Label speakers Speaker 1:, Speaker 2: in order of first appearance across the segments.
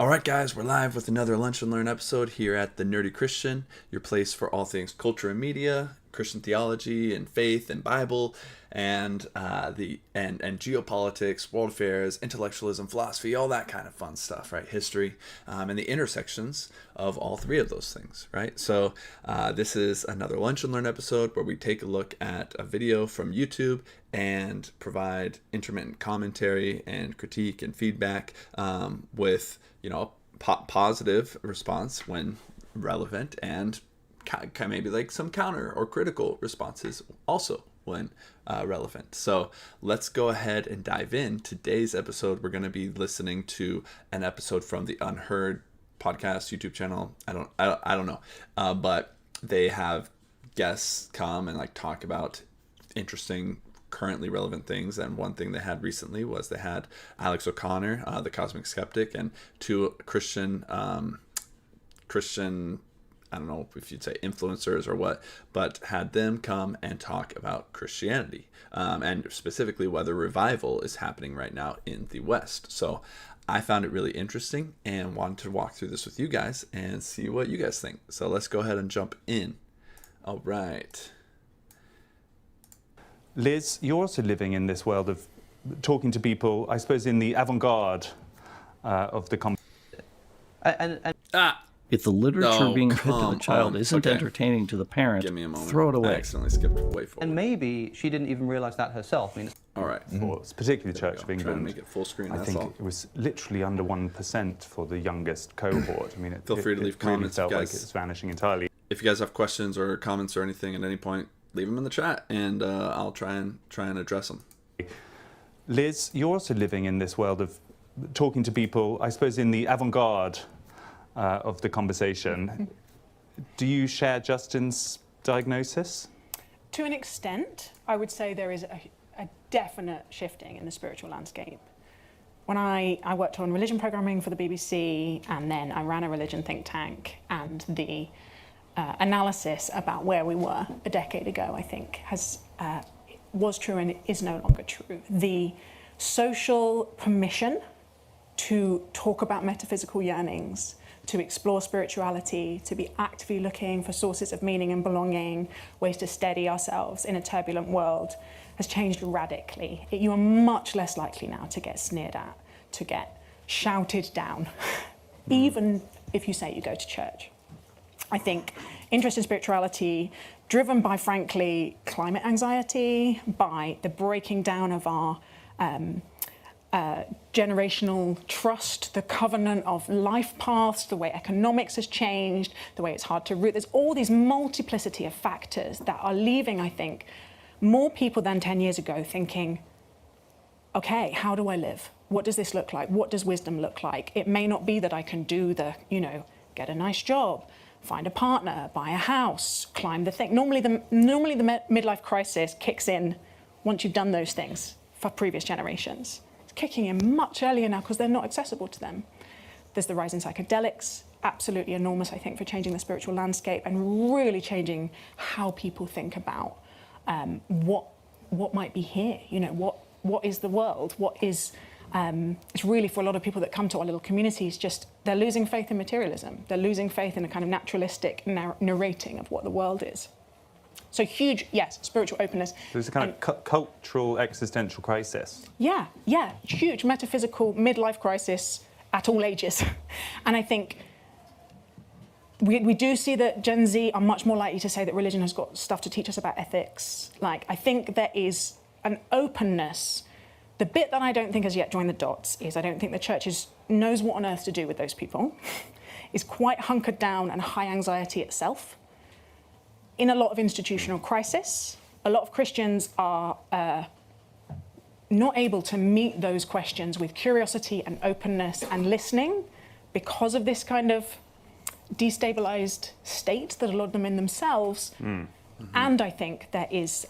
Speaker 1: All right, guys, we're live with another Lunch and Learn episode here at The Nerdy Christian, your place for all things culture and media, Christian theology and faith and Bible, and geopolitics, world affairs, intellectualism, philosophy, all that kind of fun stuff, right? History, and the intersections of all three of those things, right? So this is another Lunch and Learn episode where we take a look at a video from YouTube and provide intermittent commentary and critique and feedback with positive response when relevant, and maybe like some counter or critical responses also when relevant. So let's go ahead and dive in. Today's episode, we're going to be listening to an episode from the UnHerd podcast YouTube channel. I don't know, but they have guests come and like talk about interesting currently relevant things, and one thing they had recently was they had Alex O'Connor, the Cosmic Skeptic, and two Christian I don't know if you'd say influencers or what, but had them come and talk about Christianity, and specifically whether revival is happening right now in the West. So I found it really interesting and wanted to walk through this with you guys and see what you guys think. So let's go ahead and jump in. All right.
Speaker 2: Liz, you're also living in this world of talking to people, I suppose, in the avant-garde of the
Speaker 3: If the literature being read to the child isn't
Speaker 1: Okay.
Speaker 3: entertaining to the parent,
Speaker 1: Give me a moment.
Speaker 3: throw it
Speaker 1: I
Speaker 3: away.
Speaker 1: accidentally skipped way forward.
Speaker 4: And maybe she didn't even realise that herself. I mean,
Speaker 1: All right.
Speaker 2: or particularly the Church of
Speaker 1: Trying to
Speaker 2: England.
Speaker 1: make it full screen.
Speaker 2: I
Speaker 1: That's
Speaker 2: think
Speaker 1: all.
Speaker 2: it was literally under 1% for the youngest cohort. I mean,
Speaker 1: Feel free to leave
Speaker 2: really
Speaker 1: comments,
Speaker 2: felt like
Speaker 1: guys.
Speaker 2: it's vanishing entirely.
Speaker 1: If you guys have questions or comments or anything at any point, leave them in the chat, and I'll try and address them.
Speaker 2: Liz, you're also living in this world of talking to people, I suppose, in the avant-garde of the conversation. Do you share Justin's diagnosis?
Speaker 5: To an extent, I would say there is a definite shifting in the spiritual landscape. When I worked on religion programming for the BBC, and then I ran a religion think tank, and the analysis about where we were a decade ago, I think, was true and is no longer true. The social permission to talk about metaphysical yearnings, to explore spirituality, to be actively looking for sources of meaning and belonging, ways to steady ourselves in a turbulent world, has changed radically. You are much less likely now to get sneered at, to get shouted down, even if you say you go to church. I think interest in spirituality, driven by, frankly, climate anxiety, by the breaking down of our generational trust, the covenant of life paths, the way economics has changed, the way it's hard to root. There's all these multiplicity of factors that are leaving, I think, more people than 10 years ago thinking, okay, how do I live? What does this look like? What does wisdom look like? It may not be that I can do the, get a nice job, find a partner, buy a house, climb the thing. Normally the midlife crisis kicks in once you've done those things for previous generations. It's kicking in much earlier now because they're not accessible to them. There's the rise in psychedelics, absolutely enormous, I think, for changing the spiritual landscape and really changing how people think about what might be here. What is the world? What is it's really, for a lot of people that come to our little communities, just they're losing faith in materialism. They're losing faith in a kind of naturalistic narrating of what the world is. So huge, yes, spiritual openness.
Speaker 2: There's a kind of cultural existential crisis.
Speaker 5: Yeah, huge metaphysical midlife crisis at all ages. And I think we do see that Gen Z are much more likely to say that religion has got stuff to teach us about ethics. Like, I think there is an openness. The bit that I don't think has yet joined the dots is I don't think the church knows what on earth to do with those people, is quite hunkered down and high anxiety itself. In a lot of institutional crisis, a lot of Christians are not able to meet those questions with curiosity and openness and listening because of this kind of destabilized state that a lot of them in themselves. And I think there is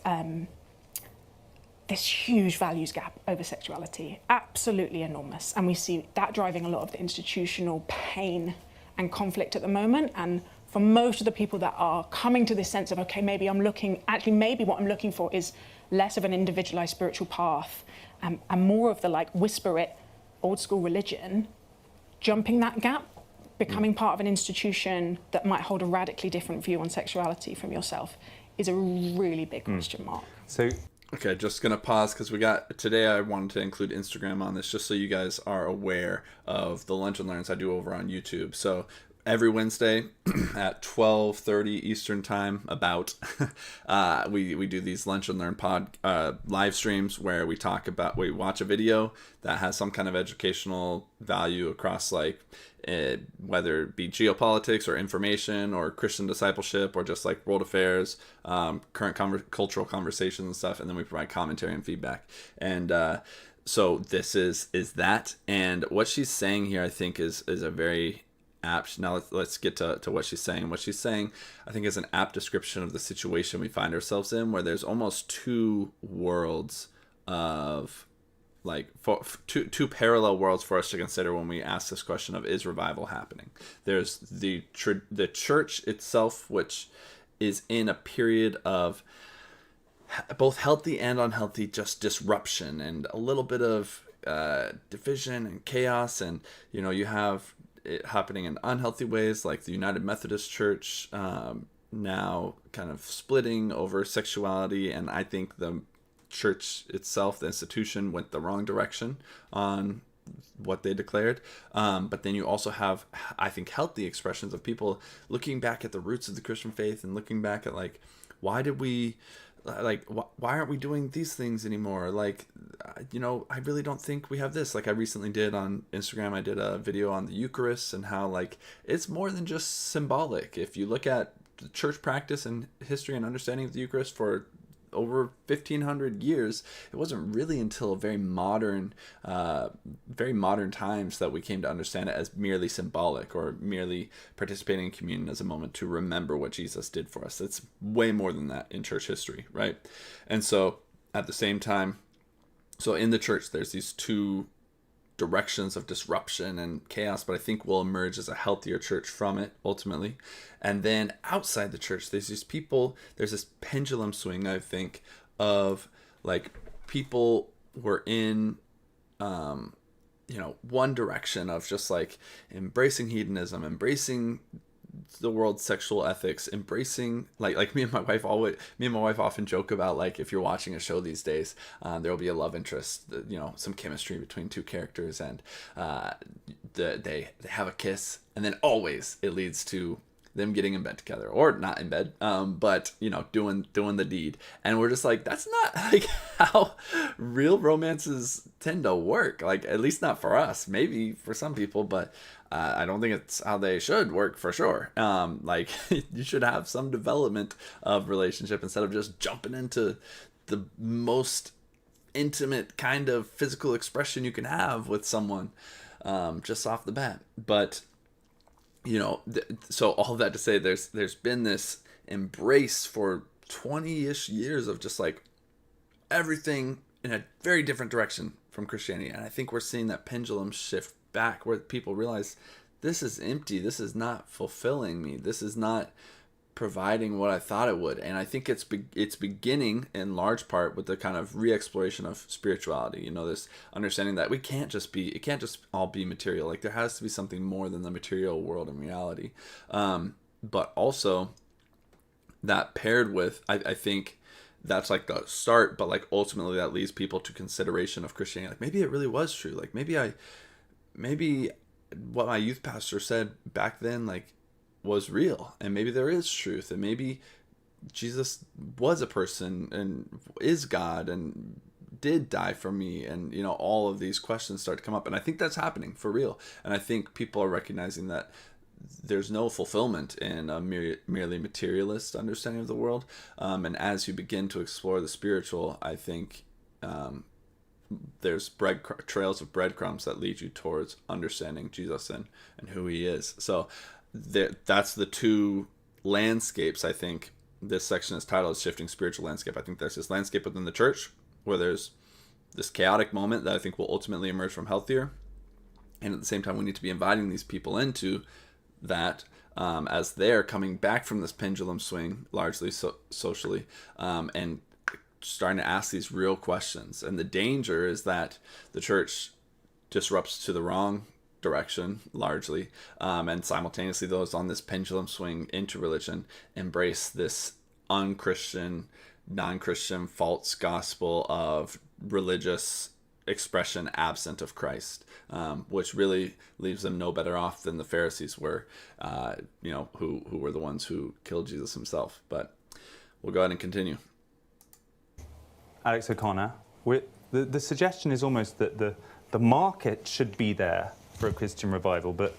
Speaker 5: this huge values gap over sexuality, absolutely enormous. And we see that driving a lot of the institutional pain and conflict at the moment. And for most of the people that are coming to this sense of, okay, maybe what I'm looking for is less of an individualized spiritual path and more of the like whisper it old school religion, jumping that gap, becoming part of an institution that might hold a radically different view on sexuality from yourself, is a really big question mark.
Speaker 2: So,
Speaker 1: Okay, just gonna pause because today I wanted to include Instagram on this just so you guys are aware of the Lunch and Learns I do over on YouTube. So every Wednesday at 12:30 Eastern time, we do these Lunch and Learn live streams where we watch a video that has some kind of educational value across whether it be geopolitics or information or Christian discipleship or just like world affairs, current cultural conversations and stuff, and then we provide commentary and feedback. And so this is that, and what she's saying here I think is a very apt. Now let's get to what she's saying. What she's saying, I think, is an apt description of the situation we find ourselves in, where there's almost two worlds of two parallel worlds for us to consider when we ask this question of, is revival happening? There's the church itself, which is in a period of both healthy and unhealthy just disruption and a little bit of division and chaos, and you have it happening in unhealthy ways, like the United Methodist Church now kind of splitting over sexuality, and I think the church itself, the institution, went the wrong direction on what they declared. But then you also have, I think, healthy expressions of people looking back at the roots of the Christian faith and looking back at why aren't we doing these things anymore? I really don't think we have this. I recently did on Instagram, I did a video on the Eucharist and how it's more than just symbolic. If you look at the church practice and history and understanding of the Eucharist for over 1,500 years, it wasn't really until very modern times that we came to understand it as merely symbolic or merely participating in communion as a moment to remember what Jesus did for us. It's way more than that in church history, right? And so at the same time, so in the church, there's these two directions of disruption and chaos, but I think we'll emerge as a healthier church from it ultimately. And then outside the church, there's this pendulum swing, I think, of people were in one direction of just embracing hedonism, embracing the world's sexual ethics, embracing me and my wife often joke about if you're watching a show these days, there will be a love interest, some chemistry between two characters, and they have a kiss, and then always it leads to them getting in bed together, or not in bed, but doing the deed. And we're just that's not how real romances tend to work, at least not for us, maybe for some people, but I don't think it's how they should work for sure. You should have some development of relationship instead of just jumping into the most intimate kind of physical expression you can have with someone just off the bat. But so all of that to say, there's been this embrace for 20-ish years of just everything in a very different direction from Christianity, and I think we're seeing that pendulum shift back, where people realize this is empty, this is not fulfilling me, this is not providing what I thought it would. And I think it's beginning in large part with the kind of re-exploration of spirituality, this understanding that it can't just all be material. There has to be something more than the material world and reality. But also that paired with, I think that's the start, but ultimately that leads people to consideration of Christianity. Maybe it really was true. Maybe what my youth pastor said back then, was real, and maybe there is truth, and maybe Jesus was a person and is God and did die for me, and all of these questions start to come up, and I think that's happening for real. And I think people are recognizing that there's no fulfillment in a merely materialist understanding of the world, and as you begin to explore the spiritual, I think there's trails of breadcrumbs that lead you towards understanding Jesus and who he is. So that's the two landscapes. I think this section is titled Shifting Spiritual Landscape. I think there's this landscape within the church where there's this chaotic moment that I think will ultimately emerge from healthier, and at the same time we need to be inviting these people into that as they're coming back from this pendulum swing, largely socially, and starting to ask these real questions. And the danger is that the church disrupts to the wrong direction largely, and simultaneously those on this pendulum swing into religion embrace this unchristian, non-Christian, false gospel of religious expression absent of Christ, which really leaves them no better off than the Pharisees were, who were the ones who killed Jesus himself. But we'll go ahead and continue.
Speaker 2: Alex O'Connor, the suggestion is almost that the market should be there for a Christian revival, but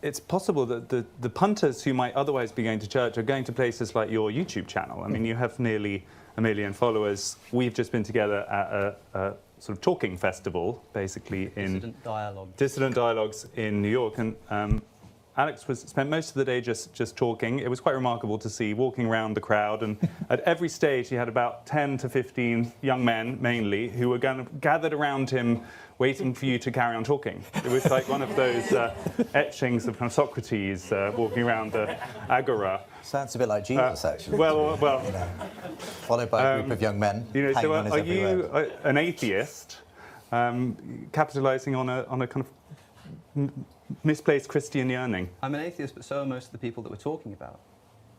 Speaker 2: it's possible that the punters who might otherwise be going to church are going to places like your YouTube channel. I mean, you have nearly 1 million followers. We've just been together at a sort of talking festival, basically in Dissident Dialogues in New York, and Alex spent most of the day just talking. It was quite remarkable to see, walking around the crowd, and at every stage he had about 10 to 15 young men, mainly, who were gathered around him, waiting for you to carry on talking. It was like one of those etchings of kind of Socrates walking around the agora.
Speaker 6: Sounds a bit like Jesus, actually.
Speaker 2: Well.
Speaker 6: Followed by a group of young men.
Speaker 2: So are you an atheist, capitalising on a kind of misplaced Christian yearning?
Speaker 4: I'm an atheist, but so are most of the people that we're talking about.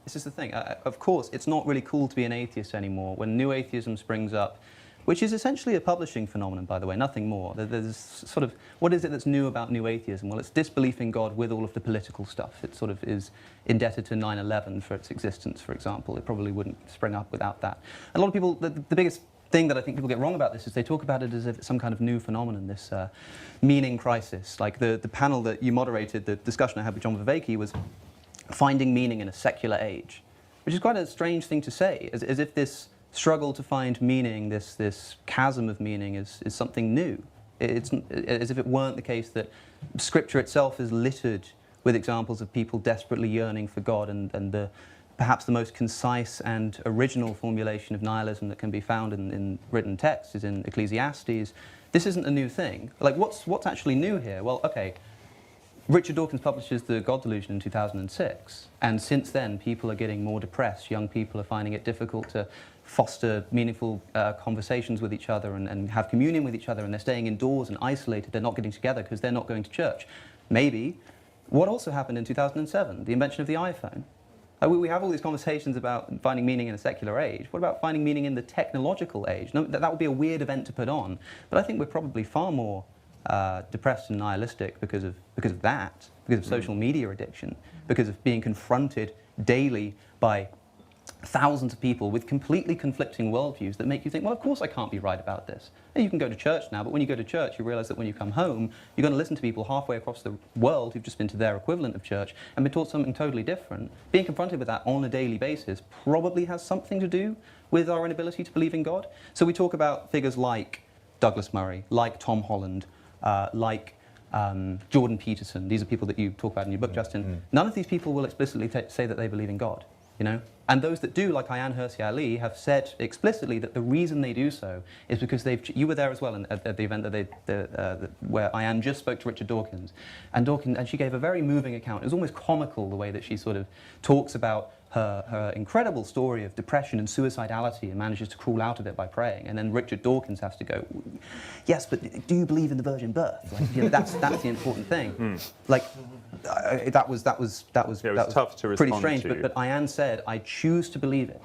Speaker 4: This is the thing. Of course, it's not really cool to be an atheist anymore. When new atheism springs up, which is essentially a publishing phenomenon, by the way, nothing more. There's sort of, what is it that's new about new atheism? Well, it's disbelief in God with all of the political stuff. It sort of is indebted to 9/11 for its existence, for example. It probably wouldn't spring up without that. And a lot of people, the biggest thing that I think people get wrong about this is they talk about it as if it's some kind of new phenomenon, this meaning crisis. Like the panel that you moderated, the discussion I had with John Viveki was finding meaning in a secular age, which is quite a strange thing to say, as if this struggle to find meaning, this chasm of meaning is something new. It's as if it weren't the case that Scripture itself is littered with examples of people desperately yearning for God, and perhaps the most concise and original formulation of nihilism that can be found in written text is in Ecclesiastes. This isn't a new thing. Like, what's actually new here? Well, okay, Richard Dawkins publishes The God Delusion in 2006, and since then people are getting more depressed. Young people are finding it difficult to foster meaningful conversations with each other and have communion with each other, and they're staying indoors and isolated. They're not getting together because they're not going to church. Maybe. What also happened in 2007? The invention of the iPhone. We have all these conversations about finding meaning in a secular age. What about finding meaning in the technological age? No, that would be a weird event to put on, but I think we're probably far more depressed and nihilistic because of that, because of social media addiction, because of being confronted daily by thousands of people with completely conflicting worldviews that make you think, well, of course I can't be right about this. You can go to church now, but when you go to church, you realize that when you come home, you're going to listen to people halfway across the world who've just been to their equivalent of church and been taught something totally different. Being confronted with that on a daily basis probably has something to do with our inability to believe in God. So we talk about figures like Douglas Murray, like Tom Holland, like Jordan Peterson. These are people that you talk about in your book, Justin. None of these people will explicitly say that they believe in God, you know? And those that do, like Ayaan Hirsi Ali, have said explicitly that the reason they do so is because you were there as well at the event that where Ayaan just spoke to Richard Dawkins, and she gave a very moving account. It was almost comical the way that she sort of talks about her incredible story of depression and suicidality and manages to crawl out of it by praying. And then Richard Dawkins has to go, yes, but do you believe in the virgin birth? Like, you know, that's the important thing. Like, that was
Speaker 2: tough to
Speaker 4: pretty
Speaker 2: respond
Speaker 4: strange.
Speaker 2: to.
Speaker 4: But Ayaan said, I choose to believe it.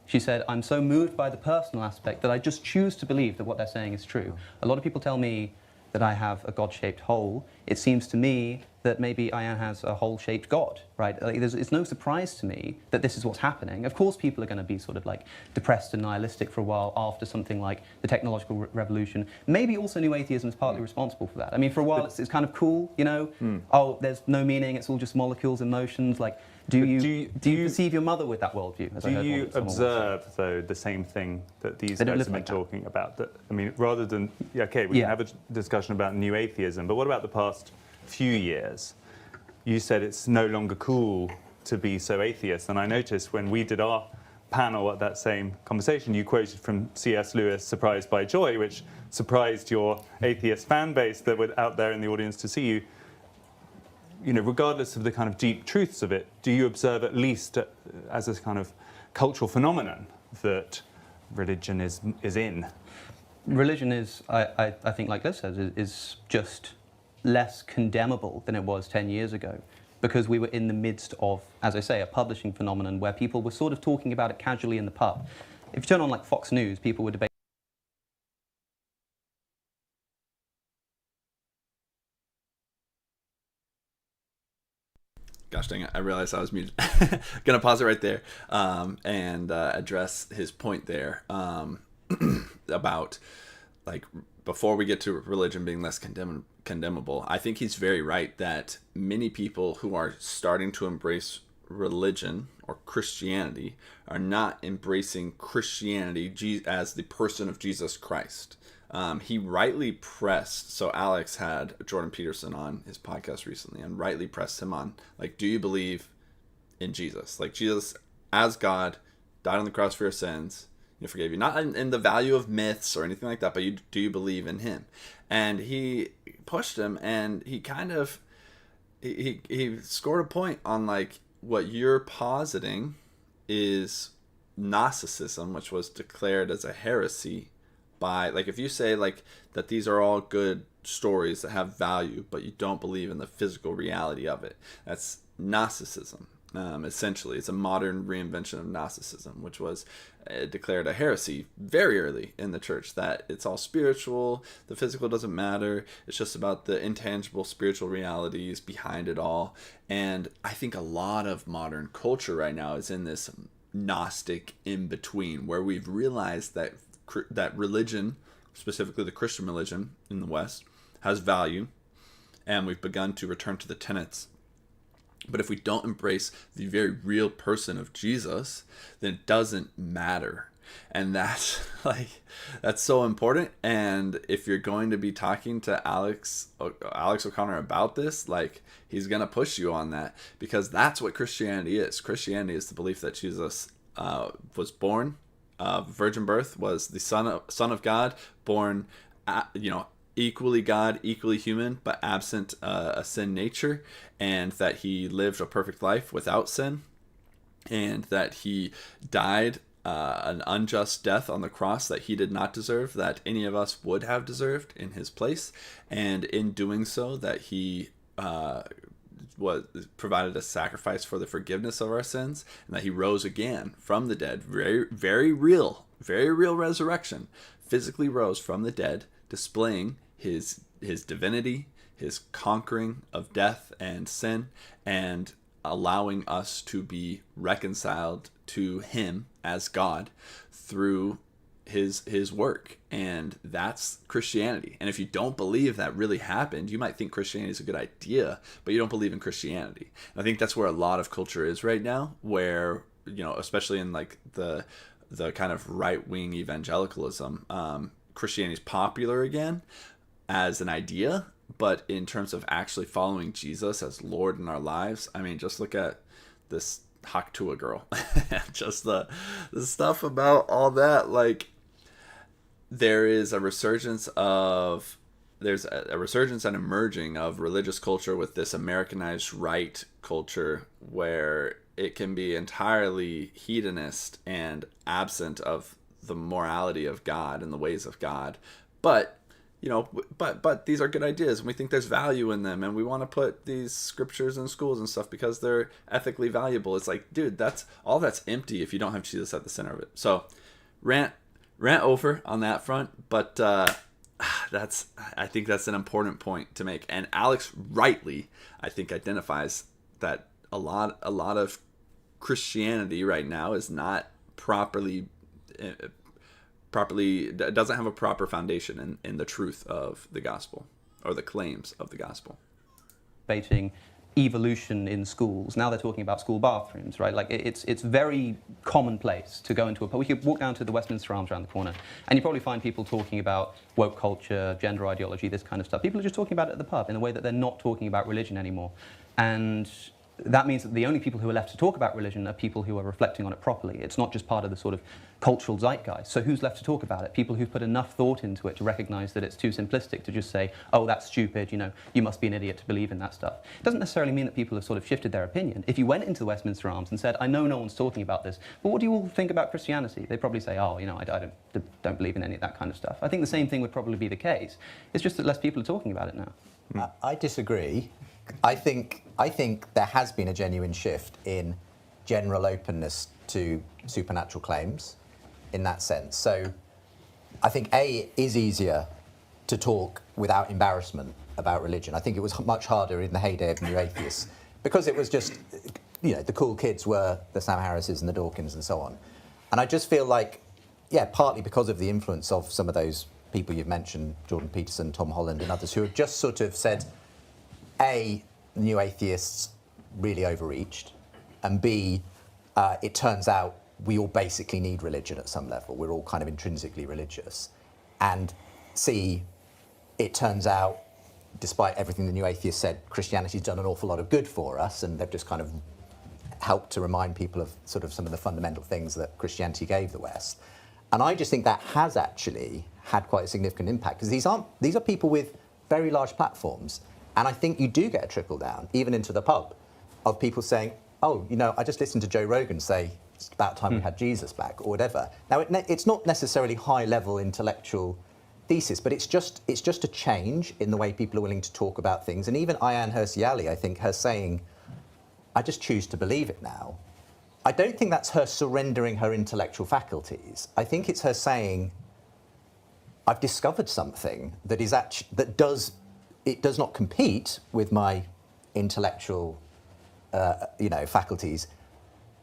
Speaker 4: She said, I'm so moved by the personal aspect that I just choose to believe that what they're saying is true. A lot of people tell me that I have a God-shaped hole. It seems to me that maybe Ayaan has a hole-shaped God, right? Like, it's no surprise to me that this is what's happening. Of course people are going to be sort of like depressed and nihilistic for a while after something like the technological revolution. Maybe also new atheism is partly responsible for that. I mean, for a while it's kind of cool, you know? Oh, there's no meaning, it's all just molecules and motions. Like, do you perceive your mother with that worldview?
Speaker 2: Do you observe, though, the same thing that these guys have been talking about? That, I mean, rather than, we can have a discussion about new atheism, but what about the past few years? You said it's no longer cool to be so atheist, and I noticed when we did our panel at that same conversation, you quoted from C.S. Lewis' Surprised by Joy, which surprised your atheist fan base that were out there in the audience to see you. You know, regardless of the kind of deep truths of it, do you observe at least as a kind of cultural phenomenon that religion is in?
Speaker 4: Religion is, I think, like Liz says, is just less condemnable than it was 10 years ago, because we were in the midst of, as I say, a publishing phenomenon where people were sort of talking about it casually in the pub. If you turn on like Fox News, people would debate.
Speaker 1: Gosh dang it, I realized I was muted. Gonna pause it right there and address his point there about, like, before we get to religion being less condemnable. I think he's very right that many people who are starting to embrace religion or Christianity are not embracing Christianity as the person of Jesus Christ. He rightly pressed, so Alex had Jordan Peterson on his podcast recently and rightly pressed him on, like, do you believe in Jesus? Like, Jesus as God died on the cross for your sins, forgave you, not in the value of myths or anything like that, but do you believe in him? And he pushed him, and he kind of, he scored a point on, like, what you're positing is Gnosticism, which was declared as a heresy by, like, if you say, like, that these are all good stories that have value, but you don't believe in the physical reality of it, that's Gnosticism. Essentially, it's a modern reinvention of Gnosticism, which was declared a heresy very early in the church, that it's all spiritual, the physical doesn't matter, it's just about the intangible spiritual realities behind it all. And I think a lot of modern culture right now is in this Gnostic in-between, where we've realized that religion, specifically the Christian religion in the West, has value, and we've begun to return to the tenets. But if we don't embrace the very real person of Jesus, then it doesn't matter. And that's so important. And if you're going to be talking to Alex O'Connor about this, like, he's going to push you on that, because that's what Christianity is. Christianity is the belief that Jesus was born, virgin birth, was the son of God, born, equally God, equally human, but absent a sin nature, and that he lived a perfect life without sin, and that he died an unjust death on the cross that he did not deserve, that any of us would have deserved in his place, and in doing so that he provided a sacrifice for the forgiveness of our sins, and that he rose again from the dead, very, very real resurrection, physically rose from the dead, displaying his divinity, his conquering of death and sin, and allowing us to be reconciled to him as God through his work. And that's Christianity. And if you don't believe that really happened, you might think Christianity is a good idea, but you don't believe in Christianity. And I think that's where a lot of culture is right now, where, especially in, like, the kind of right-wing evangelicalism, Christianity is popular again as an idea, but in terms of actually following Jesus as Lord in our lives, I mean, just look at this Haktua girl. Just the stuff about all that. Like, there's a resurgence and emerging of religious culture with this Americanized right culture, where it can be entirely hedonist and absent of the morality of God and the ways of God. But but these are good ideas, and we think there's value in them, and we want to put these scriptures in schools and stuff because they're ethically valuable. It's like, dude, that's empty if you don't have Jesus at the center of it. So rant over on that front, but I think that's an important point to make. And Alex rightly, I think, identifies that a lot of Christianity right now is not properly doesn't have a proper foundation in the truth of the gospel, or the claims of the gospel.
Speaker 4: Debating evolution in schools. Now they're talking about school bathrooms, right? Like, it's very commonplace to go into we could walk down to the Westminster Arms around the corner, and you probably find people talking about woke culture, gender ideology, this kind of stuff. People are just talking about it at the pub in a way that they're not talking about religion anymore. And that means that the only people who are left to talk about religion are people who are reflecting on it properly. It's not just part of the sort of cultural zeitgeist. So who's left to talk about it? People who've put enough thought into it to recognize that it's too simplistic to just say, oh, that's stupid, you must be an idiot to believe in that stuff. It doesn't necessarily mean that people have sort of shifted their opinion. If you went into the Westminster Arms and said, I know no one's talking about this, but what do you all think about Christianity? They'd probably say, oh, I don't believe in any of that kind of stuff. I think the same thing would probably be the case. It's just that less people are talking about it now.
Speaker 6: I disagree. I think there has been a genuine shift in general openness to supernatural claims in that sense. So I think it is easier to talk without embarrassment about religion. I think it was much harder in the heyday of New Atheists because it was just, the cool kids were the Sam Harrises and the Dawkins and so on. And I just feel like, partly because of the influence of some of those people you've mentioned, Jordan Peterson, Tom Holland and others, who have just sort of said, A, New Atheists really overreached, and B, it turns out we all basically need religion at some level. We're all kind of intrinsically religious. And C, it turns out, despite everything the New Atheists said, Christianity's done an awful lot of good for us, and they've just kind of helped to remind people of sort of some of the fundamental things that Christianity gave the West. And I just think that has actually had quite a significant impact, because these are people with very large platforms. And I think you do get a trickle down, even into the pub, of people saying, oh, I just listened to Joe Rogan say it's about time we had Jesus back, or whatever. Now, it's not necessarily high-level intellectual thesis, but it's just a change in the way people are willing to talk about things. And even Ayaan Hirsi Ali, I think, her saying, I just choose to believe it now. I don't think that's her surrendering her intellectual faculties. I think it's her saying, I've discovered something that does not compete with my intellectual, faculties,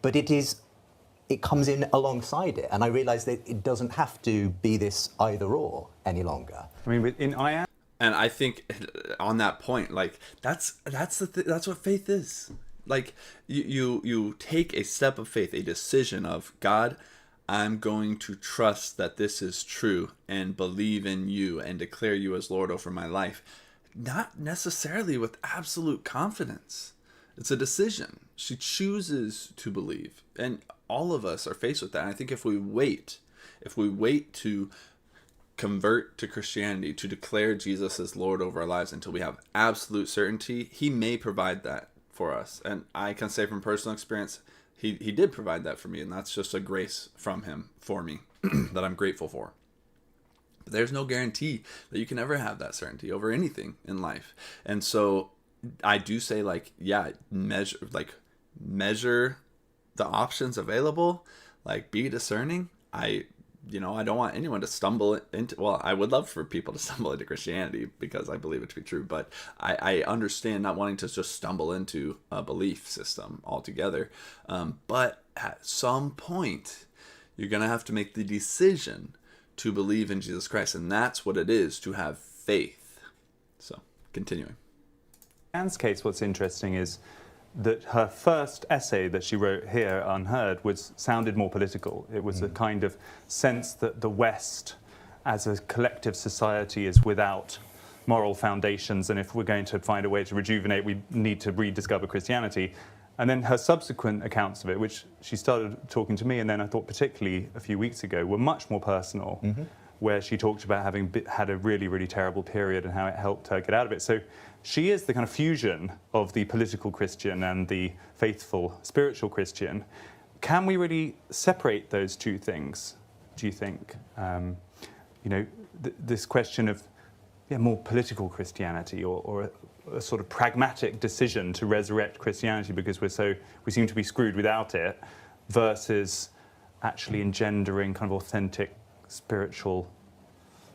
Speaker 6: but it comes in alongside it, and I realise that it doesn't have to be this either or any longer.
Speaker 2: I mean, in Ayaan.
Speaker 1: And I think on that point, like that's what faith is. Like you take a step of faith, a decision of God, I'm going to trust that this is true and believe in you and declare you as Lord over my life. Not necessarily with absolute confidence. It's a decision. She chooses to believe. And all of us are faced with that. And I think if we wait to convert to Christianity, to declare Jesus as Lord over our lives until we have absolute certainty, he may provide that for us. And I can say from personal experience, he did provide that for me. And that's just a grace from him for me that I'm grateful for. But there's no guarantee that you can ever have that certainty over anything in life. And so I do say, measure the options available, be discerning. I don't want anyone to stumble into, I would love for people to stumble into Christianity because I believe it to be true, but I understand not wanting to just stumble into a belief system altogether. But at some point, you're going to have to make the decision to believe in Jesus Christ, and that's what it is to have faith. So, continuing.
Speaker 2: In Anne's case, what's interesting is that her first essay that she wrote here, UnHerd, sounded more political. It was a kind of sense that the West, as a collective society, is without moral foundations, and if we're going to find a way to rejuvenate, we need to rediscover Christianity. And then her subsequent accounts of it, which she started talking to me, and then I thought particularly a few weeks ago, were much more personal, where she talked about having had a really, really terrible period and how it helped her get out of it. So she is the kind of fusion of the political Christian and the faithful spiritual Christian. Can we really separate those two things, do you think? This question of more political Christianity or a sort of pragmatic decision to resurrect Christianity because we seem to be screwed without it, versus actually engendering kind of authentic spiritual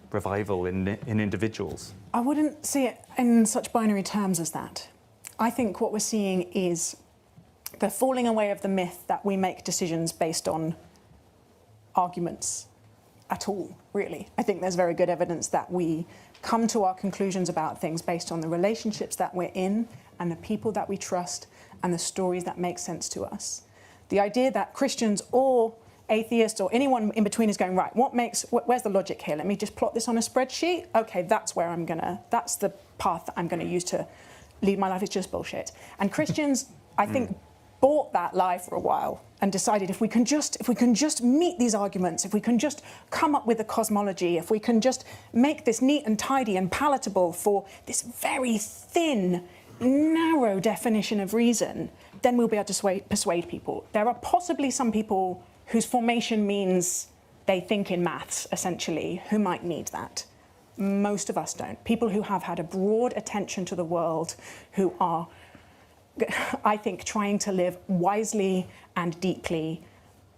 Speaker 2: revival in individuals?
Speaker 5: I wouldn't see it in such binary terms as that. I think what we're seeing is the falling away of the myth that we make decisions based on arguments at all, really. I think there's very good evidence that we come to our conclusions about things based on the relationships that we're in and the people that we trust and the stories that make sense to us. The idea that Christians or atheists or anyone in between is going, right, where's the logic here? Let me just plot this on a spreadsheet. Okay, that's the path that I'm gonna use to lead my life. It's just bullshit. And Christians, I think, bought that lie for a while and decided if we can just meet these arguments, if we can just come up with a cosmology, if we can just make this neat and tidy and palatable for this very thin, narrow definition of reason, then we'll be able to persuade people. There are possibly some people whose formation means they think in maths, essentially, who might need that. Most of us don't. People who have had a broad attention to the world, who are, I think, trying to live wisely and deeply,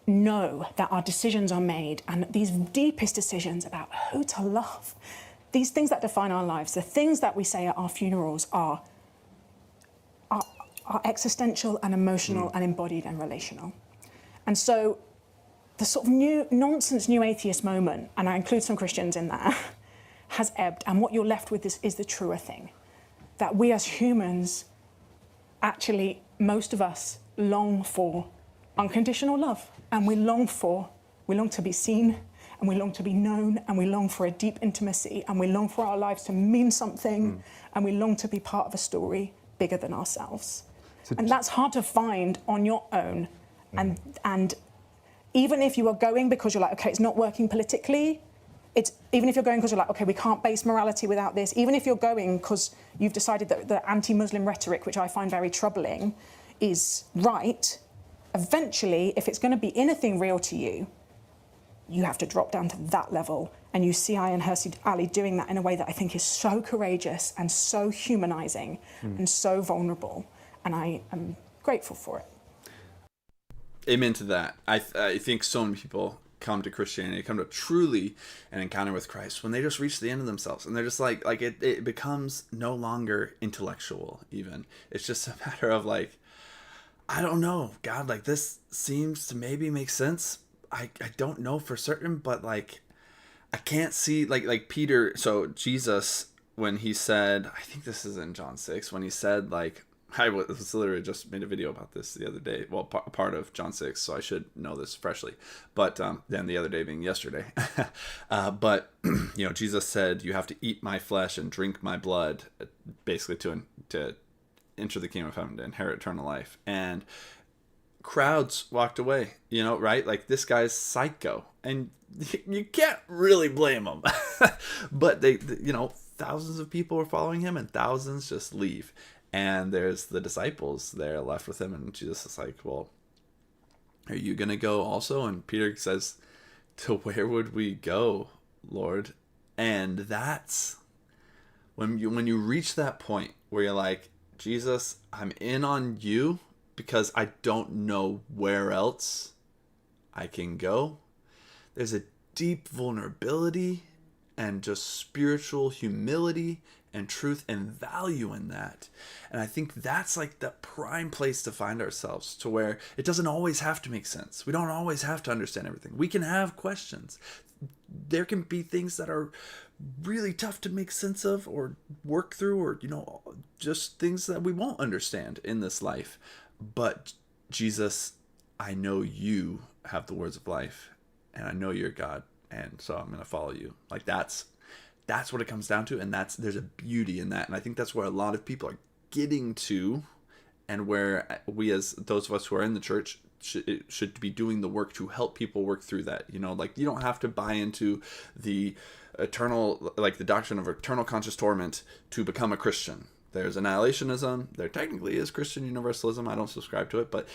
Speaker 5: know that our decisions are made, and these deepest decisions about who to love, these things that define our lives, the things that we say at our funerals are existential and emotional and embodied and relational. And so the sort of new nonsense, new atheist moment, and I include some Christians in that, has ebbed, and what you're left with is the truer thing. That we as humans, actually, most of us long for unconditional love, and we long to be seen, and we long to be known, and we long for a deep intimacy, and we long for our lives to mean something, and we long to be part of a story bigger than ourselves. And that's hard to find on your own. And even if you are going because you're like, okay, it's not working politically, even if you're going because you're like, okay, we can't base morality without this, even if you're going because you've decided that the anti-Muslim rhetoric, which I find very troubling, is right, eventually, if it's going to be anything real to you, you have to drop down to that level. And you see UnHerd Ali doing that in a way that I think is so courageous and so humanizing and so vulnerable. And I am grateful for it.
Speaker 1: Amen to that. I think so many people come to Christianity, come to truly an encounter with Christ when they just reach the end of themselves, and they're just like it becomes no longer intellectual even. It's just a matter of like, I don't know, God, like this seems to maybe make sense. I don't know for certain, but like I can't see like Peter. So Jesus, when he said, I think this is in John 6, when he said like, I was literally just made a video about this the other day. Well, part of John 6, so I should know this freshly. But then the other day being yesterday. But, Jesus said, you have to eat my flesh and drink my blood, basically to enter the kingdom of heaven, to inherit eternal life. And crowds walked away, right? Like, this guy's psycho. And you can't really blame him. But they, thousands of people were following him and thousands just leave. And there's the disciples there left with him, and Jesus is like, well, are you going to go also? And Peter says, to where would we go, Lord? And that's when you reach that point where you're like, Jesus, I'm in on you because I don't know where else I can go. There's a deep vulnerability and just spiritual humility and truth and value in that. And I think that's like the prime place to find ourselves, to where it doesn't always have to make sense. We don't always have to understand everything. We can have questions. There can be things that are really tough to make sense of or work through, or, just things that we won't understand in this life. But Jesus, I know you have the words of life, and I know you're God, and so I'm going to follow you. Like that's what it comes down to, and there's a beauty in that. And I think that's where a lot of people are getting to, and where we, as those of us who are in the church, should be doing the work to help people work through that. Like, you don't have to buy into the eternal, like the doctrine of eternal conscious torment to become a Christian. There's annihilationism. There technically is Christian universalism. I don't subscribe to it, but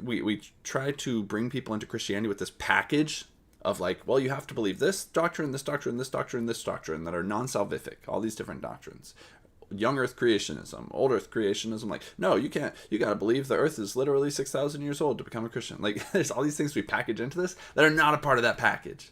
Speaker 1: we try to bring people into Christianity with this package of like, well, you have to believe this doctrine, this doctrine, this doctrine, this doctrine, that are non-salvific, all these different doctrines. Young earth creationism, old earth creationism, like, no, you can't, you got to believe the earth is literally 6,000 years old to become a Christian. Like, there's all these things we package into this that are not a part of that package.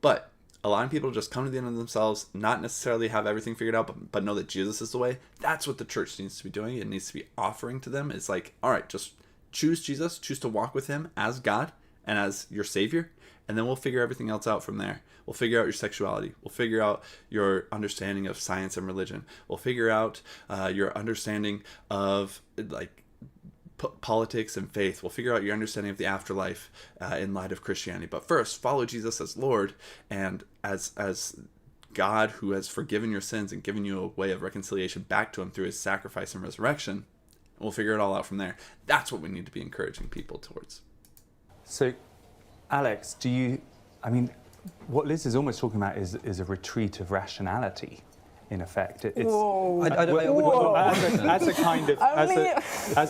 Speaker 1: But allowing people to just come to the end of themselves, not necessarily have everything figured out, but know that Jesus is the way. That's what the church needs to be doing. It needs to be offering to them. It's like, all right, just choose Jesus, choose to walk with him as God and as your Savior. And then we'll figure everything else out from there. We'll figure out your sexuality. We'll figure out your understanding of science and religion. We'll figure out your understanding of like politics and faith. We'll figure out your understanding of the afterlife in light of Christianity. But first, follow Jesus as Lord and as God who has forgiven your sins and given you a way of reconciliation back to him through his sacrifice and resurrection. We'll figure it all out from there. That's what we need to be encouraging people towards.
Speaker 2: So, Alex, what Liz is almost talking about is a retreat of rationality, in effect. As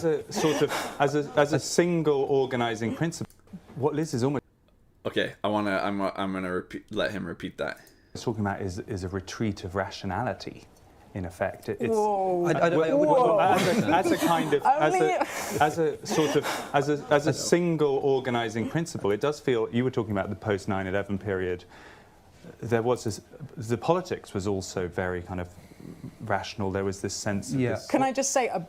Speaker 2: a single organizing principle. What Liz is almost.
Speaker 1: Okay, I'm gonna let him repeat that.
Speaker 2: It's talking about is a retreat of rationality, in effect. It's,
Speaker 5: Whoa.
Speaker 2: as a kind of, as a sort of, as a single organising principle, it does feel. You were talking about the post 9/11 period. There was this, the politics was also very kind of rational. There was this sense of this.
Speaker 5: Can I just say a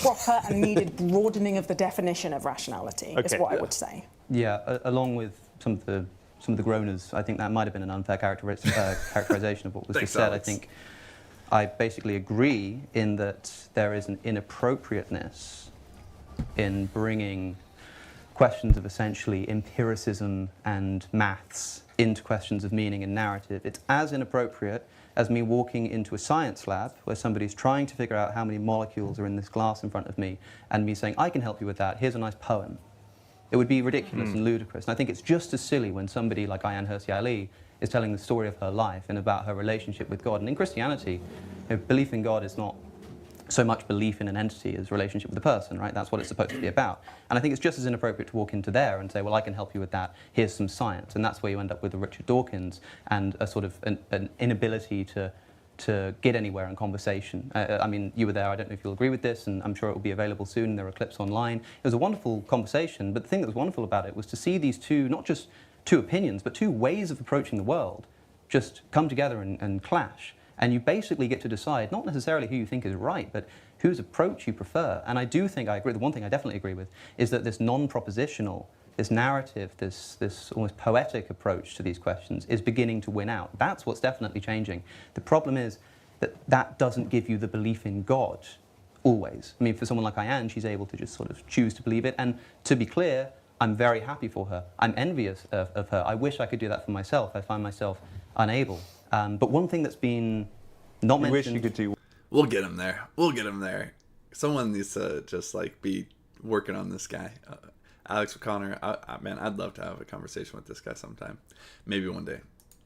Speaker 5: proper and needed broadening of the definition of rationality is what I would say.
Speaker 4: Yeah, along with some of the groaners, I think that might have been an unfair characterization of what was just said.
Speaker 1: Alex.
Speaker 4: I think I basically agree in that there is an inappropriateness in bringing questions of essentially empiricism and maths into questions of meaning and narrative. It's as inappropriate as me walking into a science lab where somebody's trying to figure out how many molecules are in this glass in front of me and me saying, I can help you with that, here's a nice poem. It would be ridiculous and ludicrous. And I think it's just as silly when somebody like UnHerd YouTube is telling the story of her life and about her relationship with God. And in Christianity, belief in God is not so much belief in an entity as relationship with a person, right? That's what it's supposed to be about. And I think it's just as inappropriate to walk into there and say, well, I can help you with that, here's some science. And that's where you end up with the Richard Dawkins and a sort of an inability to get anywhere in conversation. I mean, you were there, I don't know if you'll agree with this, and I'm sure it will be available soon, there are clips online. It was a wonderful conversation, but the thing that was wonderful about it was to see these two, not just two opinions, but two ways of approaching the world just come together and clash. And you basically get to decide, not necessarily who you think is right, but whose approach you prefer. And I do think I agree, the one thing I definitely agree with, is that this non-propositional, this narrative, this almost poetic approach to these questions is beginning to win out. That's what's definitely changing. The problem is that that doesn't give you the belief in God, always. I mean, for someone like Ayan, she's able to just sort of choose to believe it. And to be clear, I'm very happy for her. I'm envious of her. I wish I could do that for myself. I find myself unable. But one thing that's been not mentioned...
Speaker 2: You wish you could do...
Speaker 1: We'll get him there. We'll get him there. Someone needs to just like be working on this guy. Alex O'Connor, man, I'd love to have a conversation with this guy sometime. Maybe one day.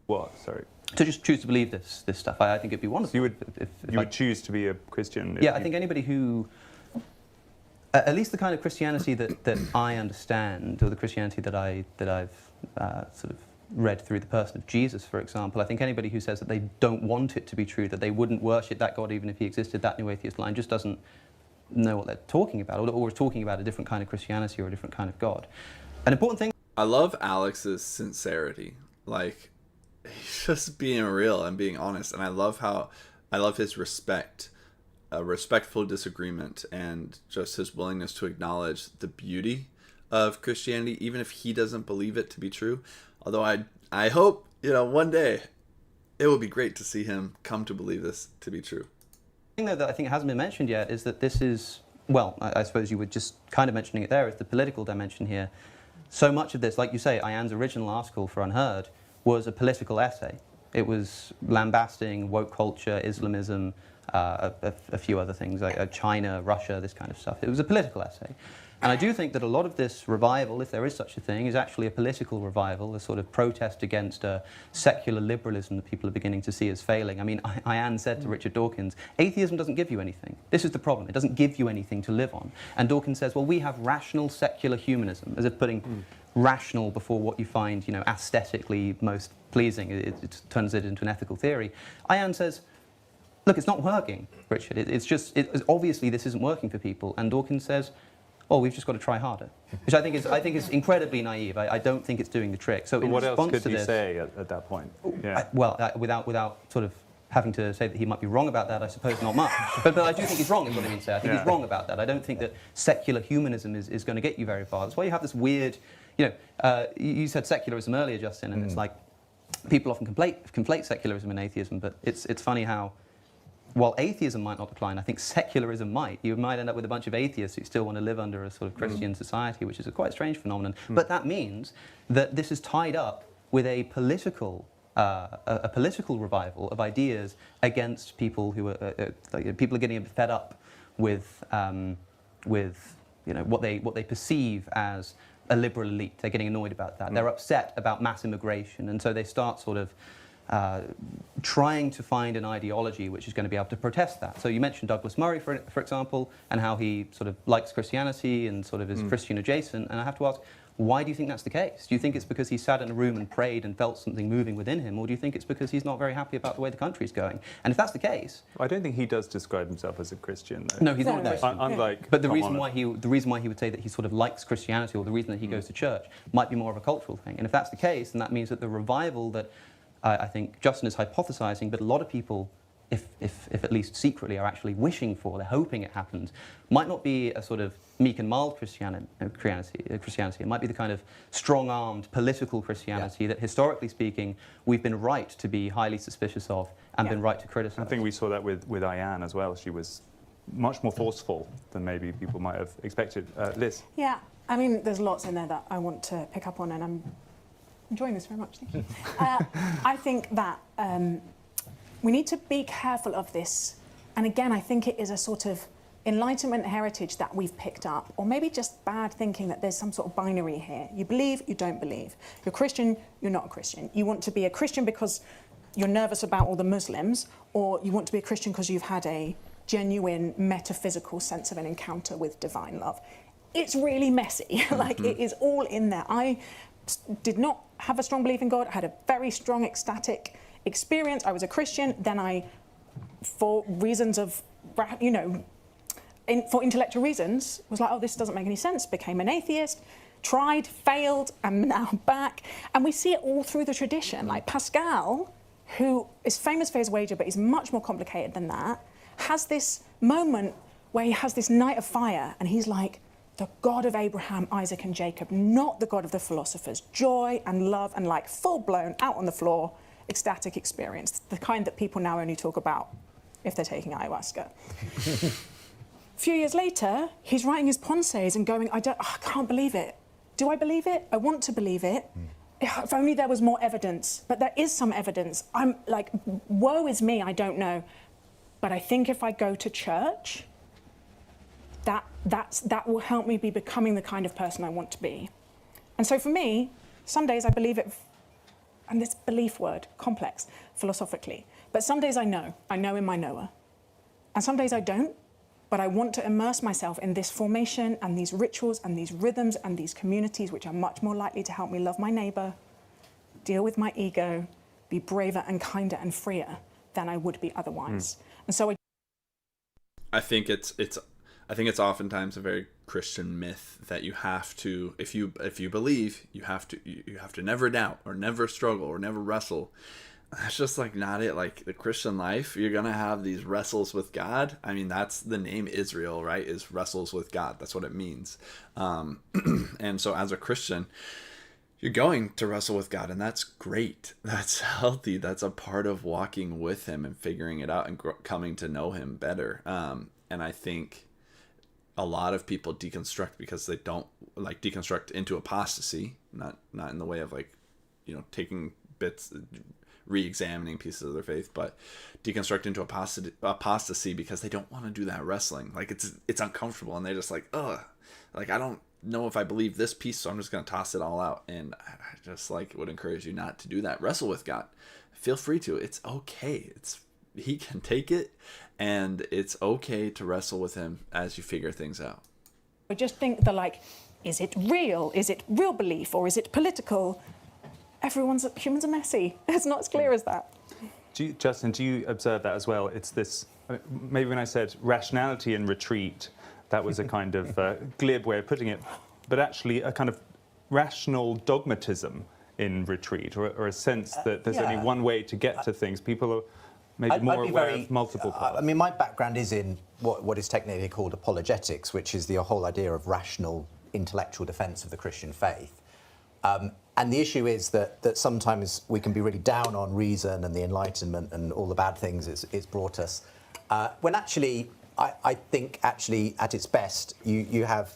Speaker 2: What? Sorry.
Speaker 4: To just choose to believe this stuff. I think it'd be wonderful.
Speaker 2: So you would, if you would choose to be a Christian?
Speaker 4: Yeah, I think anybody who... at least the kind of Christianity that I understand, or the Christianity that I've sort of read through the person of Jesus, for example, I think anybody who says that they don't want it to be true, that they wouldn't worship that God even if he existed, that new atheist line, just doesn't know what they're talking about, or is talking about a different kind of Christianity or a different kind of God. An important thing...
Speaker 1: I love Alex's sincerity. Like, he's just being real and being honest, and I love his respect. A respectful disagreement and just his willingness to acknowledge the beauty of Christianity, even if he doesn't believe it to be true. Although I hope, one day it will be great to see him come to believe this to be true.
Speaker 4: The thing that I think hasn't been mentioned yet is that this is, well, I suppose you were just kind of mentioning it there, is the political dimension here. So much of this, like you say, Ayan's original article for UnHerd was a political essay. It was lambasting woke culture, Islamism, a few other things like China, Russia, this kind of stuff. It was a political essay. And I do think that a lot of this revival, if there is such a thing, is actually a political revival, a sort of protest against secular liberalism that people are beginning to see as failing. I mean, Ayan said to Richard Dawkins, atheism doesn't give you anything. This is the problem. It doesn't give you anything to live on. And Dawkins says, well, we have rational secular humanism, as if putting rational before what you find, aesthetically most pleasing. It turns it into an ethical theory. Ayan says, look, it's not working, Richard. It's obviously this isn't working for people. And Dawkins says, oh, we've just got to try harder, which I think is incredibly naive. I don't think it's doing the trick. So
Speaker 2: what else could he say at that point? Yeah.
Speaker 4: Without sort of having to say that he might be wrong about that, I suppose not much. but I do think he's wrong, is what I mean to say. I think he's wrong about that. I don't think that secular humanism is going to get you very far. That's why you have this weird, you said secularism earlier, Justin, and it's like people often conflate secularism and atheism, but it's funny how, while atheism might not decline, I think secularism might. You might end up with a bunch of atheists who still want to live under a sort of Christian society, which is a quite strange phenomenon. But that means that this is tied up with a political revival of ideas against people who are people are getting fed up with what they perceive as a liberal elite. They're getting annoyed about that. They're upset about mass immigration, and so they start sort of trying to find an ideology which is going to be able to protest that. So you mentioned Douglas Murray, for example, and how he sort of likes Christianity and sort of is Christian adjacent. And I have to ask, why do you think that's the case? Do you think it's because he sat in a room and prayed and felt something moving within him, or do you think it's because he's not very happy about the way the country's going? And if that's the case,
Speaker 2: I don't think he does describe himself as a Christian, though.
Speaker 4: no, he's not a Christian.
Speaker 2: Unlike,
Speaker 4: But the reason why he would say that he sort of likes Christianity, or the reason that he goes to church, might be more of a cultural thing. And if that's the case, then that means that the revival that I think Justin is hypothesizing, but a lot of people, if at least secretly, are actually wishing for, they're hoping it happens, might not be a sort of meek and mild Christianity. It might be the kind of strong-armed political Christianity that, historically speaking, we've been right to be highly suspicious of and been right to criticize.
Speaker 2: I think we saw that with Ayan as well. She was much more forceful than maybe people might have expected. Liz?
Speaker 5: Yeah, I mean, there's lots in there that I want to pick up on, and I'm enjoying this very much, thank you. I think that we need to be careful of this. And again, I think it is a sort of Enlightenment heritage that we've picked up, or maybe just bad thinking that there's some sort of binary here. You believe, you don't believe. You're Christian, you're not a Christian. You want to be a Christian because you're nervous about all the Muslims, or you want to be a Christian because you've had a genuine metaphysical sense of an encounter with divine love. It's really messy. Like, it is all in there. I did not have a strong belief in God. I had a very strong ecstatic experience. I was a Christian. Then I, for reasons of, you know, for intellectual reasons, was like, oh, this doesn't make any sense. Became an atheist, tried, failed, and now back. And we see it all through the tradition. Like Pascal, who is famous for his wager, but is much more complicated than that, has this moment where he has this night of fire, and he's like, the God of Abraham, Isaac, and Jacob, not the God of the philosophers. Joy and love and like full-blown, out on the floor, ecstatic experience. The kind that people now only talk about if they're taking ayahuasca. A few years later, he's writing his Ponces and going, I can't believe it. Do I believe it? I want to believe it. If only there was more evidence. But there is some evidence. I'm like, woe is me, I don't know. But I think if I go to church, that will help me be becoming the kind of person I want to be. And so for me, some days I believe it, and this belief word, complex, philosophically. But some days I know in my knower. And some days I don't, but I want to immerse myself in this formation and these rituals and these rhythms and these communities which are much more likely to help me love my neighbor, deal with my ego, be braver and kinder and freer than I would be otherwise. And so
Speaker 1: I think it's oftentimes a very Christian myth that you have to, if you believe, you have to never doubt or never struggle or never wrestle. That's just like not it. Like the Christian life, you're gonna have these wrestles with God. I mean, that's the name Israel, right? Is wrestles with God. That's what it means. And so as a Christian, you're going to wrestle with God, and that's great. That's healthy. That's a part of walking with Him and figuring it out and coming to know Him better. And I think a lot of people deconstruct because they don't like deconstruct into apostasy, not in the way of like, you know, taking bits, re-examining pieces of their faith, but deconstruct into apostasy because they don't want to do that wrestling. Like it's uncomfortable, and they're just like, ugh, like I don't know if I believe this piece, so I'm just going to toss it all out. And I just like would encourage you not to do that. Wrestle with God. Feel free to. It's okay. He can take it, and it's okay to wrestle with Him as you figure things out.
Speaker 5: I just think that, like, is it real? Is it real belief, or is it political? Humans are messy. It's not as clear as that.
Speaker 2: Justin, do you observe that as well? It's this, maybe when I said rationality in retreat, that was a kind of glib way of putting it, but actually a kind of rational dogmatism in retreat, or a sense that there's only one way to get to things. People are maybe more aware of multiple paths.
Speaker 6: I mean, my background is in what is technically called apologetics, which is the whole idea of rational intellectual defence of the Christian faith. And the issue is that sometimes we can be really down on reason and the Enlightenment and all the bad things it's brought us. When actually, I think actually at its best, you have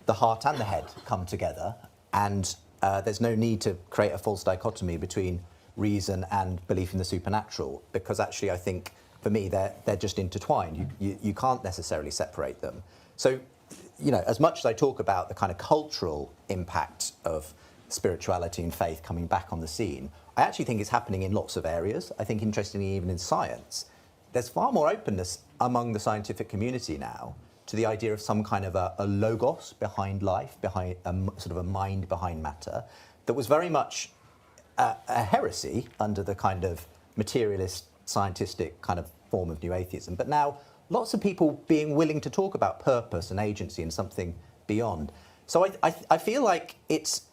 Speaker 6: the heart and the head come together, and there's no need to create a false dichotomy between reason and belief in the supernatural, because actually I think, for me, they're just intertwined. You can't necessarily separate them. So, you know, as much as I talk about the kind of cultural impact of spirituality and faith coming back on the scene, I actually think it's happening in lots of areas. I think, interestingly, even in science, there's far more openness among the scientific community now to the idea of some kind of a logos behind life, behind sort of a mind behind matter, that was very much a heresy under the kind of materialist, scientistic kind of form of new atheism. But now, lots of people being willing to talk about purpose and agency and something beyond. So I feel like it's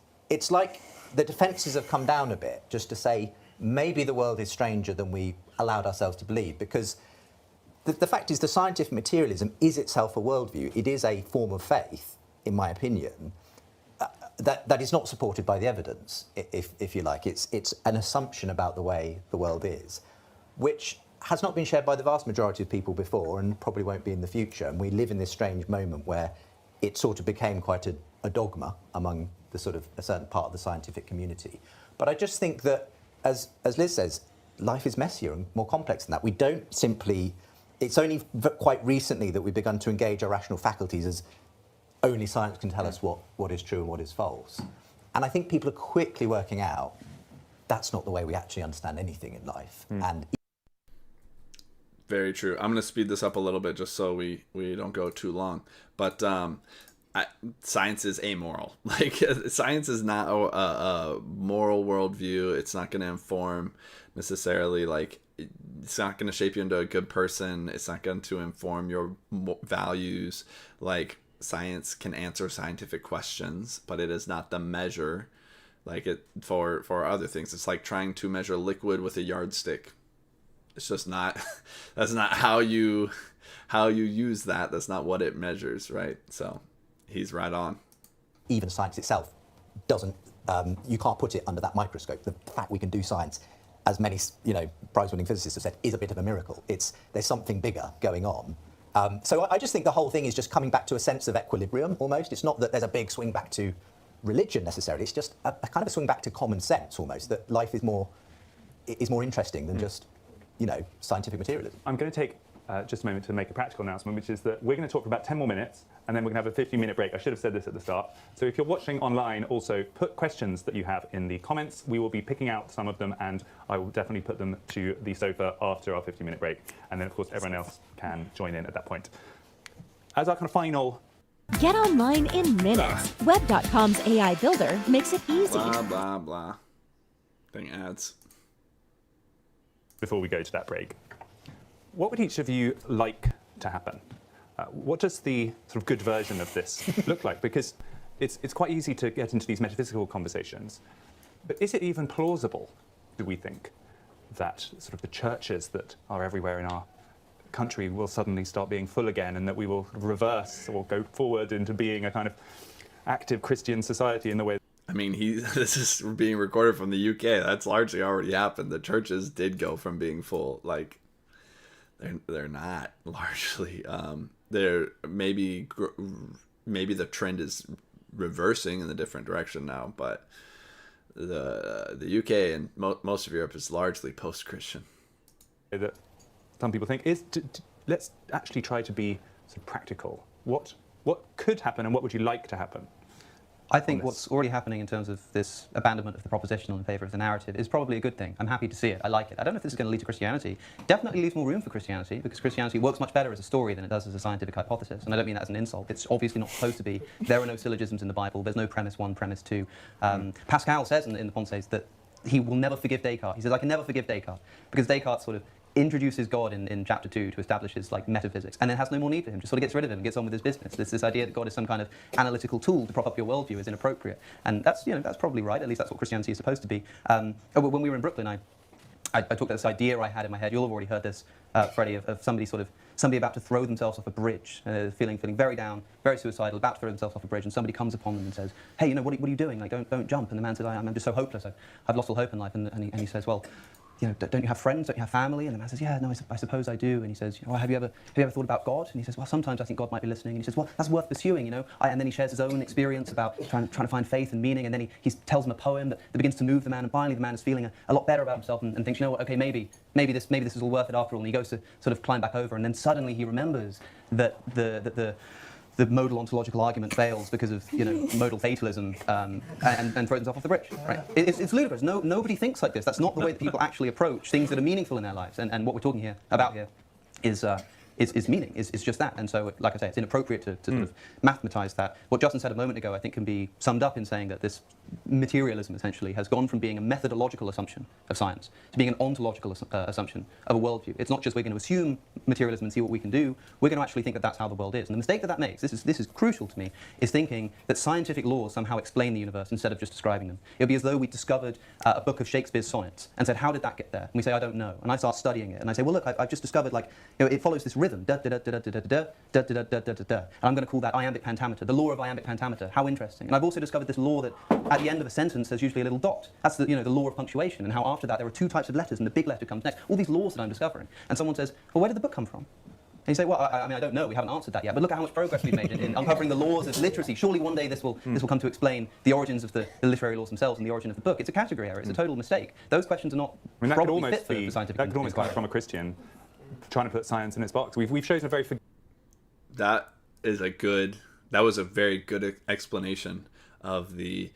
Speaker 6: like the defences have come down a bit, just to say maybe the world is stranger than we allowed ourselves to believe, because the fact is the scientific materialism is itself a worldview. It is a form of faith, in my opinion, that is not supported by the evidence, if you like. It's an assumption about the way the world is, which has not been shared by the vast majority of people before and probably won't be in the future. And we live in this strange moment where it sort of became quite a dogma among the sort of a certain part of the scientific community. But I just think that, as Liz says, life is messier and more complex than that. We don't simply... It's only quite recently that we've begun to engage our rational faculties as only science can tell us what is true and what is false. And I think people are quickly working out that's not the way we actually understand anything in life. And
Speaker 1: very true. I'm going to speed this up a little bit just so we don't go too long. But science is amoral. Like, science is not a moral worldview. It's not going to inform necessarily, like, it's not going to shape you into a good person. It's not going to inform your values. Like, science can answer scientific questions, but it is not the measure, like it for other things. It's like trying to measure liquid with a yardstick. It's just not. That's not how you use that. That's not what it measures, right? So he's right on.
Speaker 6: Even science itself doesn't. You can't put it under that microscope. The fact we can do science, as many prize-winning physicists have said, is a bit of a miracle. There's something bigger going on. So I just think the whole thing is just coming back to a sense of equilibrium, almost. It's not that there's a big swing back to religion necessarily. It's just a kind of a swing back to common sense, almost. That life is more interesting than just scientific materialism.
Speaker 2: I'm going to take just a moment to make a practical announcement, which is that we're going to talk for about 10 more minutes, and then we're going to have a 15-minute break. I should have said this at the start. So if you're watching online, also put questions that you have in the comments. We will be picking out some of them, and I will definitely put them to the sofa after our 15-minute break. And then, of course, everyone else can join in at that point. As our kind of final...
Speaker 7: Get online in minutes. Web.com's AI builder makes it easy.
Speaker 1: Blah, blah, blah. Thing ads.
Speaker 2: Before we go to that break, what would each of you like to happen? What does the sort of good version of this look like? Because it's quite easy to get into these metaphysical conversations, but is it even plausible, do we think, that sort of the churches that are everywhere in our country will suddenly start being full again, and that we will reverse or go forward into being a kind of active Christian society in the way...
Speaker 1: I mean, this is being recorded from the UK. That's largely already happened. The churches did go from being full, like, they're not largely. They're maybe the trend is reversing in a different direction now, but the UK and most of Europe is largely post-Christian.
Speaker 2: That some people think is let's actually try to be sort of practical. What could happen, and what would you like to happen?
Speaker 4: I think what's already happening in terms of this abandonment of the propositional in favour of the narrative is probably a good thing. I'm happy to see it. I like it. I don't know if this is going to lead to Christianity. Definitely leaves more room for Christianity, because Christianity works much better as a story than it does as a scientific hypothesis. And I don't mean that as an insult. It's obviously not supposed to be. There are no syllogisms in the Bible. There's no premise one, premise two. Pascal says in the Pensées that he will never forgive Descartes. He says, I can never forgive Descartes, because Descartes sort of introduces God in chapter 2 to establish his metaphysics, and then has no more need for him, just sort of gets rid of him and gets on with his business. This idea that God is some kind of analytical tool to prop up your worldview is inappropriate, and that's probably right. At least that's what Christianity is supposed to be. When we were in Brooklyn, I talked about this idea I had in my head. You'll have already heard this, Freddie, of somebody about to throw themselves off a bridge, feeling very down, very suicidal, about to throw themselves off a bridge, and somebody comes upon them and says, "Hey, what are you doing? Like, don't jump." And the man said, "I'm just so hopeless. I've lost all hope in life." And he says, "Well, don't you have friends? Don't you have family?" And the man says, "Yeah, no, I suppose I do." And he says, "Well, have you ever thought about God?" And he says, "Well, sometimes I think God might be listening." And he says, "Well, that's worth pursuing, And then he shares his own experience about trying to find faith and meaning. And then he tells him a poem that begins to move the man. And finally, the man is feeling a lot better about himself and thinks, okay, maybe this is all worth it after all. And he goes to sort of climb back over. And then suddenly he remembers that the the modal ontological argument fails because of modal fatalism and throws themselves off the bridge. Right? It's ludicrous. Nobody thinks like this. That's not the way that people actually approach things that are meaningful in their lives. And what we're talking about here is meaning, is just that. And so, like I say, it's inappropriate to sort of mathematize that. What Justin said a moment ago, I think, can be summed up in saying that this materialism, essentially, has gone from being a methodological assumption of science to being an ontological assumption of a worldview. It's not just we're going to assume materialism and see what we can do, we're going to actually think that that's how the world is. And the mistake that makes, this is crucial to me, is thinking that scientific laws somehow explain the universe instead of just describing them. It would be as though we discovered a book of Shakespeare's sonnets and said, how did that get there? And we say, I don't know. And I start studying it, and I say, well, look, I've just discovered, like, it follows this rhythm, da da da da da da da da da da da da da da. And I'm going to call that iambic pentameter, the law of iambic pentameter. How interesting. And I've also discovered this law that at the end of a sentence there's usually a little dot. That's the law of punctuation, and how after that there are two types of letters and the big letter comes next. All these laws that I'm discovering. And someone says, well, where did the book come from? And you say, well, I mean, I don't know, we haven't answered that yet, but look at how much progress we've made in uncovering the laws of literacy. Surely one day this will come to explain the origins of the literary laws themselves and the origin of the book. It's a category error, it's a total mistake. Those questions are not probably fit for scientific
Speaker 2: that could almost come from a Christian trying to put science in its box. We've chosen a very...
Speaker 1: That was a very good explanation of the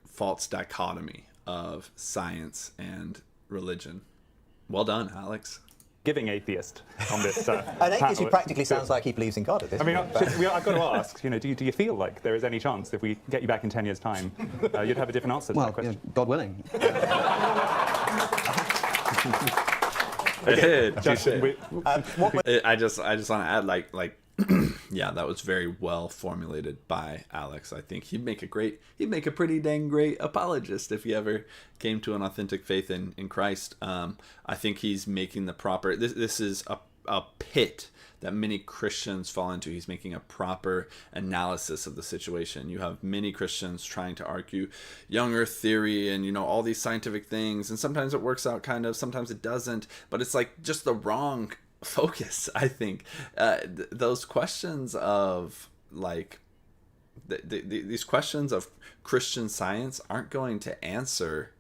Speaker 1: false dichotomy of science and religion. Well done, Alex.
Speaker 2: Giving atheist on this.
Speaker 6: An atheist who practically sounds like he believes in God at this point.
Speaker 2: I've got to ask, do you feel like there is any chance if we get you back in 10 years' time, you'd have a different answer to that question?
Speaker 4: God willing.
Speaker 2: Justin,
Speaker 1: I just want to add, yeah, that was very well formulated by Alex. I think he'd make a pretty dang great apologist if he ever came to an authentic faith in Christ. I think he's making the proper, this is a pit that many Christians fall into. He's making a proper analysis of the situation. You have many Christians trying to argue young earth theory and, all these scientific things. And sometimes it works out kind of, sometimes it doesn't, but it's just the wrong focus, I think. Those questions of these questions of Christian science aren't going to answer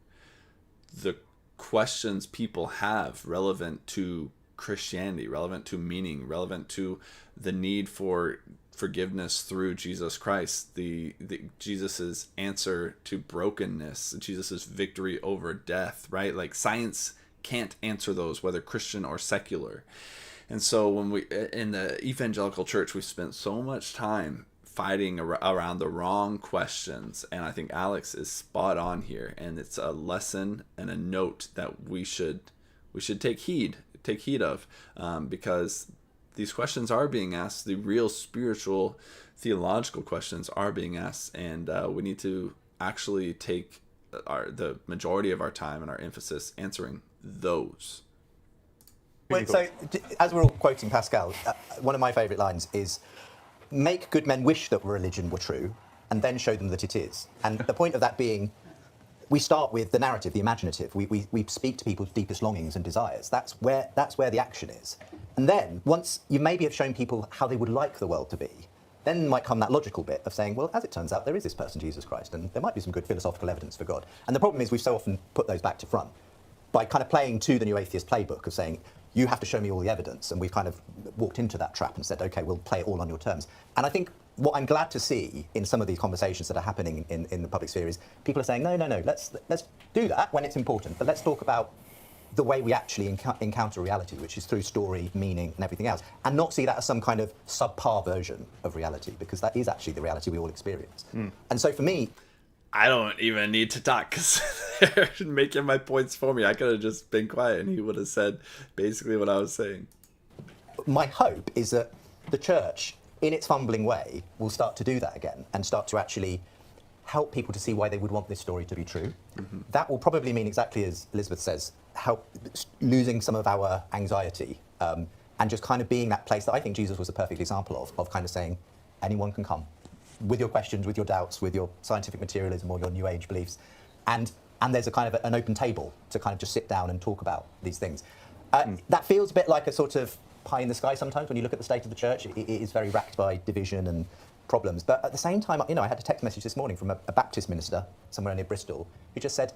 Speaker 1: the questions people have relevant to Christianity, relevant to meaning, relevant to the need for forgiveness through Jesus Christ, the Jesus's answer to brokenness, Jesus's victory over death, right? Science can't answer those, whether Christian or secular. And so when we in the evangelical church, we spent so much time fighting around the wrong questions, and I think Alex is spot on here, and it's a lesson and a note that we should take heed of, because these questions are being asked, the real spiritual theological questions are being asked, and we need to actually take the majority of our time and our emphasis answering those.
Speaker 6: Well, so, as we're all quoting Pascal, one of my favourite lines is, make good men wish that religion were true, and then show them that it is. And the point of that being, we start with the narrative, the imaginative. We speak to people's deepest longings and desires. That's where the action is. And then, once you maybe have shown people how they would like the world to be, then might come that logical bit of saying, well, as it turns out, there is this person, Jesus Christ, and there might be some good philosophical evidence for God. And the problem is we've so often put those back to front by kind of playing to the New Atheist playbook of saying, you have to show me all the evidence. And we've kind of walked into that trap and said, OK, we'll play it all on your terms. And I think what I'm glad to see in some of these conversations that are happening in the public sphere is people are saying, no, let's do that when it's important. But let's talk about the way we actually encounter reality, which is through story, meaning, and everything else, and not see that as some kind of subpar version of reality, because that is actually the reality we all experience. And so for me,
Speaker 1: I don't even need to talk because they're making my points for me. I could have just been quiet and he would have said basically what I was saying.
Speaker 6: My hope is that the church, in its fumbling way, will start to do that again and start to actually help people to see why they would want this story to be true. That will probably mean, exactly as Elizabeth says, help losing some of our anxiety and just kind of being that place that I think Jesus was a perfect example of kind of saying, anyone can come with your questions, with your doubts, with your scientific materialism or your New Age beliefs. And there's a kind of an open table to kind of just sit down and talk about these things. That feels a bit like a sort of pie in the sky sometimes when you look at the state of the church. It is very racked by division and problems. But at the same time, I had a text message this morning from a Baptist minister somewhere near Bristol who just said,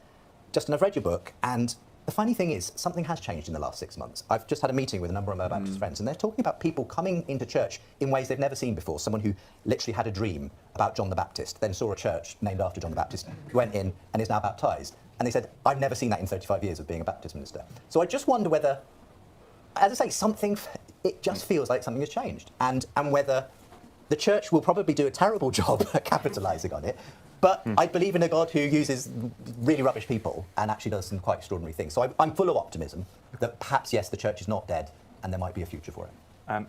Speaker 6: Justin, I've read your book and the funny thing is, something has changed in the last 6 months. I've just had a meeting with a number of my Baptist friends, and they're talking about people coming into church in ways they've never seen before. Someone who literally had a dream about John the Baptist, then saw a church named after John the Baptist, went in and is now baptized. And they said, I've never seen that in 35 years of being a Baptist minister. So I just wonder whether, as I say, it just feels like something has changed. And whether the church will probably do a terrible job at capitalizing on it. But I believe in a God who uses really rubbish people and actually does some quite extraordinary things. So I'm full of optimism that perhaps, yes, the church is not dead and there might be a future for it.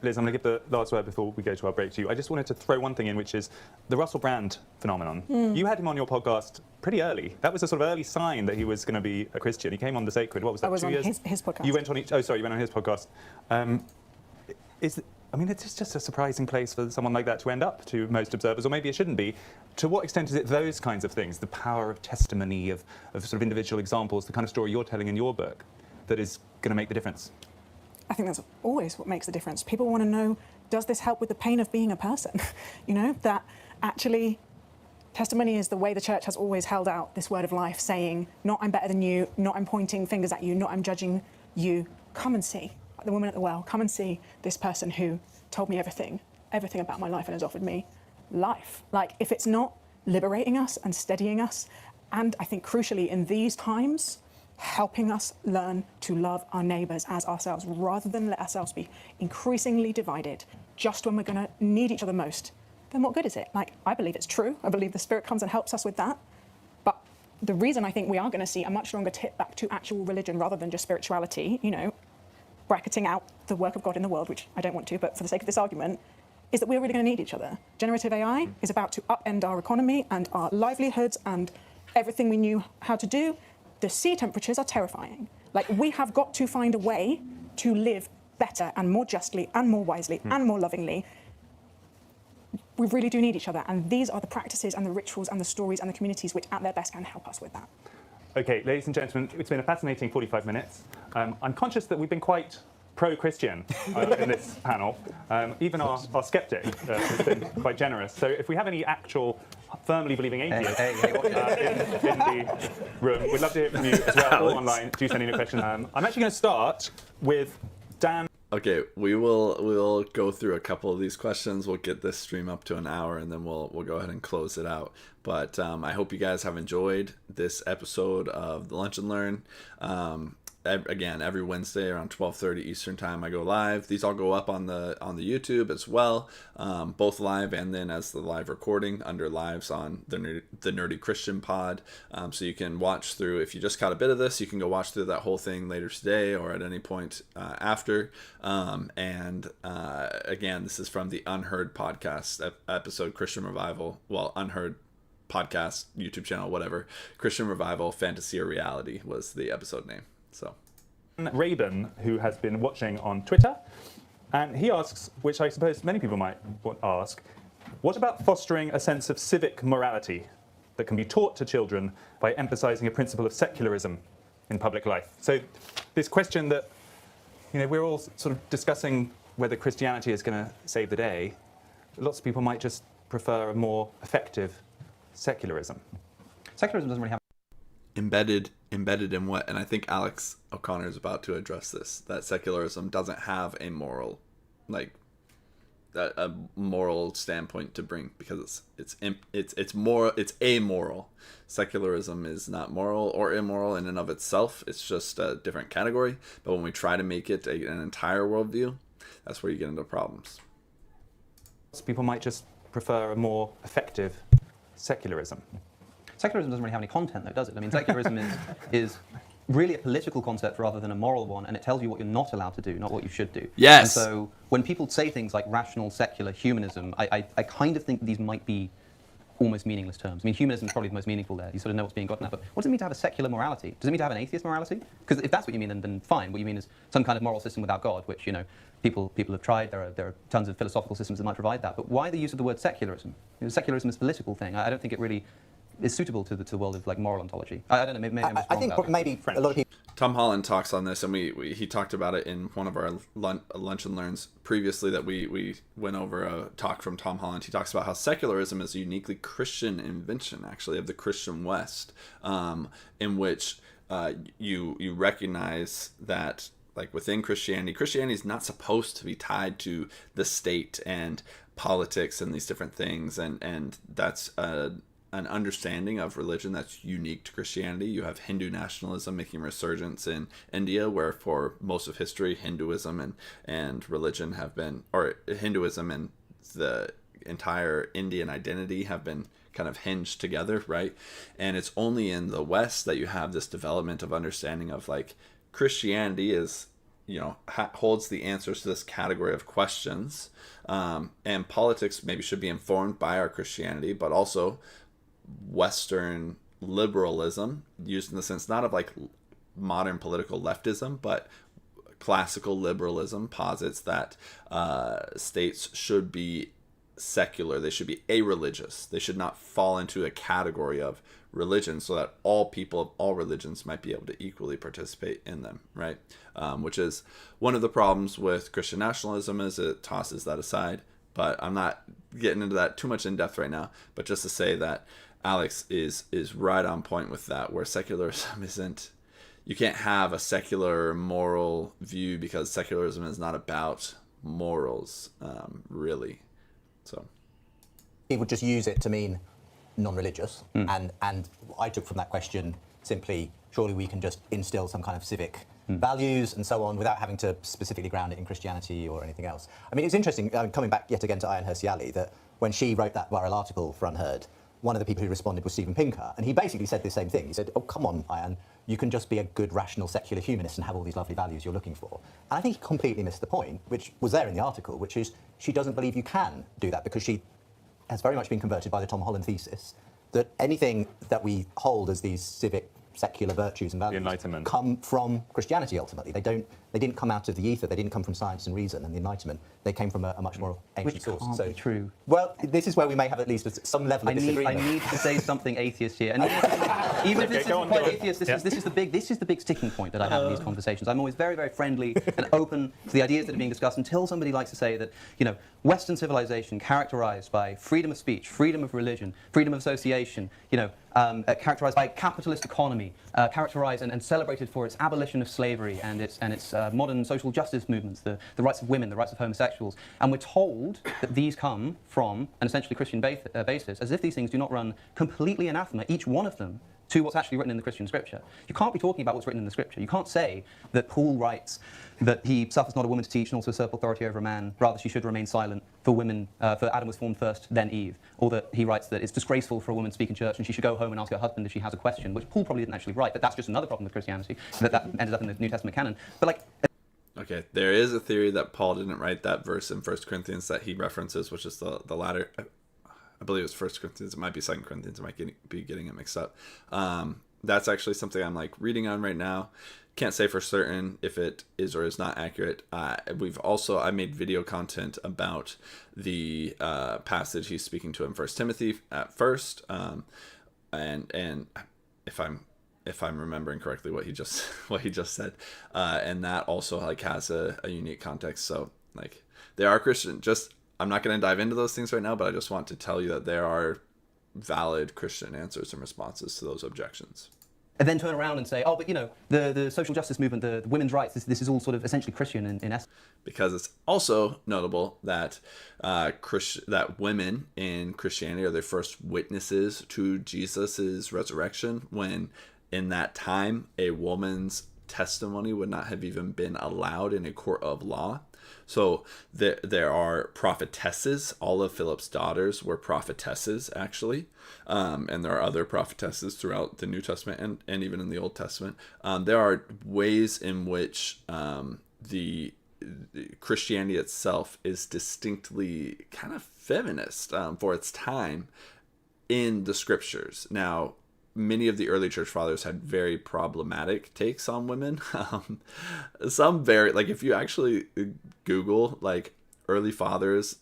Speaker 2: Liz, I'm going to give the last word before we go to our break to you. I just wanted to throw one thing in, which is the Russell Brand phenomenon. You had him on your podcast pretty early. That was a sort of early sign that he was going to be a Christian. He came on The Sacred. What was that,
Speaker 5: I was
Speaker 2: 2
Speaker 5: on
Speaker 2: years?
Speaker 5: his podcast.
Speaker 2: You went on his podcast. It's just a surprising place for someone like that to end up to most observers, or maybe it shouldn't be. To what extent is it those kinds of things, the power of testimony, of sort of individual examples, the kind of story you're telling in your book, that is going to make the difference?
Speaker 5: I think that's always what makes the difference. People want to know, does this help with the pain of being a person? You know, that actually testimony is the way the church has always held out this word of life, saying, not I'm better than you, not I'm pointing fingers at you, not I'm judging you. Come and see. The woman at the well, come and see this person who told me everything about my life and has offered me life. Like, if it's not liberating us and steadying us, and I think crucially in these times, helping us learn to love our neighbours as ourselves, rather than let ourselves be increasingly divided just when we're going to need each other most, then what good is it? Like, I believe it's true. I believe the Spirit comes and helps us with that. But the reason I think we are going to see a much longer tip back to actual religion rather than just spirituality, you know, bracketing out the work of God in the world, which I don't want to, but for the sake of this argument, is that we're really going to need each other. Generative AI is about to upend our economy and our livelihoods and everything we knew how to do. The sea temperatures are terrifying. Like, we have got to find a way to live better and more justly and more wisely and more lovingly. We really do need each other, and these are the practices and the rituals and the stories and the communities which at their best can help us with that.
Speaker 2: Okay, ladies and gentlemen, it's been a fascinating 45 minutes. I'm conscious that we've been quite pro-Christian in this panel. Even our skeptic has been quite generous. So if we have any actual firmly believing atheists in the room, we'd love to hear from you as well, or online. Do send in your questions. I'm actually going to start with Dan.
Speaker 1: Okay, we'll go through a couple of these questions. We'll get this stream up to an hour, and then we'll go ahead and close it out. But I hope you guys have enjoyed this episode of the Lunch and Learn. Again, every Wednesday around 12:30 Eastern time, I go live. These all go up on the YouTube as well, both live and then as the live recording under lives on the Nerdy Christian Pod. So you can watch through. If you just caught a bit of this, you can go watch through that whole thing later today or at any point after. Again, this is from the UnHerd podcast episode, Christian Revival. Well, UnHerd podcast, YouTube channel, whatever. Christian Revival, Fantasy or Reality was the episode name. So,
Speaker 2: Raven, who has been watching on Twitter, and he asks, which I suppose many people might ask, what about fostering a sense of civic morality that can be taught to children by emphasizing a principle of secularism in public life? So this question that, you know, we're all sort of discussing whether Christianity is going to save the day. Lots of people might just prefer a more effective secularism.
Speaker 4: Secularism doesn't really have
Speaker 1: embedded in what? And I think Alex O'Connor is about to address this, that secularism doesn't have a moral, like a moral standpoint to bring, because it's amoral. Secularism is not moral or immoral in and of itself. It's just a different category. But when we try to make it an entire worldview, that's where you get into problems.
Speaker 2: People might just prefer a more effective secularism.
Speaker 4: Secularism doesn't really have any content, though, does it? I mean, secularism is really a political concept rather than a moral one, and it tells you what you're not allowed to do, not what you should do.
Speaker 1: Yes.
Speaker 4: And so when people say things like rational, secular, humanism, I kind of think these might be almost meaningless terms. I mean, humanism is probably the most meaningful there. You sort of know what's being gotten at. But what does it mean to have a secular morality? Does it mean to have an atheist morality? Because if that's what you mean, then fine. What you mean is some kind of moral system without God, which, you know, people have tried. There are tons of philosophical systems that might provide that. But why the use of the word secularism? You know, secularism is a political thing. I don't think it really is suitable to the world of like moral ontology. I don't know. Maybe I'm just
Speaker 6: I
Speaker 4: wrong
Speaker 6: think
Speaker 4: about
Speaker 6: maybe a lot of people.
Speaker 1: Tom Holland talks on this, and he talked about it in one of our lunch and learns previously that we went over a talk from Tom Holland. He talks about how secularism is a uniquely Christian invention, actually, of the Christian West, in which you recognize that, like, within Christianity is not supposed to be tied to the state and politics and these different things, and that's an understanding of religion that's unique to Christianity. You have Hindu nationalism making a resurgence in India, where for most of history, Hinduism and religion have been, or Hinduism and the entire Indian identity have been kind of hinged together, right? And it's only in the West that you have this development of understanding of, like, Christianity is, holds the answers to this category of questions, and politics maybe should be informed by our Christianity, but also Western liberalism, used in the sense not of like modern political leftism, but classical liberalism posits that states should be secular. They should be a-religious. They should not fall into a category of religion, so that all people of all religions might be able to equally participate in them, right? Which is one of the problems with Christian nationalism, is it tosses that aside. But I'm not getting into that too much in depth right now. But just to say that Alex is right on point with that, where secularism isn't, you can't have a secular moral view, because secularism is not about morals, really. So
Speaker 6: it would just use it to mean non-religious, and I took from that question simply, surely we can just instill some kind of civic values and so on without having to specifically ground it in Christianity or anything else. I mean, it's interesting, coming back yet again to UnHerd, that when she wrote that viral article for UnHerd, one of the people who responded was Steven Pinker, and he basically said the same thing. He said, oh, come on, Ian, you can just be a good, rational, secular humanist and have all these lovely values you're looking for. And I think he completely missed the point, which was there in the article, which is she doesn't believe you can do that, because she has very much been converted by the Tom Holland thesis that anything that we hold as these civic, secular virtues and values come from Christianity ultimately. They didn't come out of the ether, they didn't come from science and reason and the Enlightenment. They came from a much more ancient source.
Speaker 4: Which can't be true.
Speaker 6: Well, this is where we may have at least some level of disagreement.
Speaker 4: I need to say something atheist here. And even if this isn't quite atheist, this is the big sticking point that I have in these conversations. I'm always very, very friendly and open to the ideas that are being discussed, until somebody likes to say that, Western civilization characterized by freedom of speech, freedom of religion, freedom of association, characterized by a capitalist economy, characterized and celebrated for its abolition of slavery and its modern social justice movements, the rights of women, the rights of homosexuals. And we're told that these come from an essentially Christian basis, as if these things do not run completely anathema, each one of them, to what's actually written in the Christian scripture. You can't be talking about what's written in the scripture. You can't say that Paul writes that he suffers not a woman to teach and also usurp authority over a man, rather she should remain silent, for Adam was formed first, then Eve. Or that he writes that it's disgraceful for a woman to speak in church and she should go home and ask her husband if she has a question, which Paul probably didn't actually write, but that's just another problem with Christianity, that ended up in the New Testament canon. But
Speaker 1: okay, there is a theory that Paul didn't write that verse in 1 Corinthians that he references, which is the latter. I believe it was 1 Corinthians. It might be 2 Corinthians. I might be getting it mixed up. That's actually something I'm reading on right now. Can't say for certain if it is or is not accurate. I made video content about the passage he's speaking to in 1 Timothy at first, and if I'm remembering correctly what he just said, and that also has a unique context. So there are Christian. I'm not going to dive into those things right now, but I just want to tell you that there are valid Christian answers and responses to those objections.
Speaker 4: And then turn around and say, oh, but the social justice movement, the women's rights, this is all sort of essentially Christian in essence.
Speaker 1: Because it's also notable that that women in Christianity are the first witnesses to Jesus's resurrection, when in that time a woman's testimony would not have even been allowed in a court of law. So there are prophetesses. All of Philip's daughters were prophetesses, actually. And there are other prophetesses throughout the New Testament and even in the Old Testament. There are ways in which the Christianity itself is distinctly kind of feminist for its time in the scriptures. Now, many of the early church fathers had very problematic takes on women. Some very, if you actually Google early fathers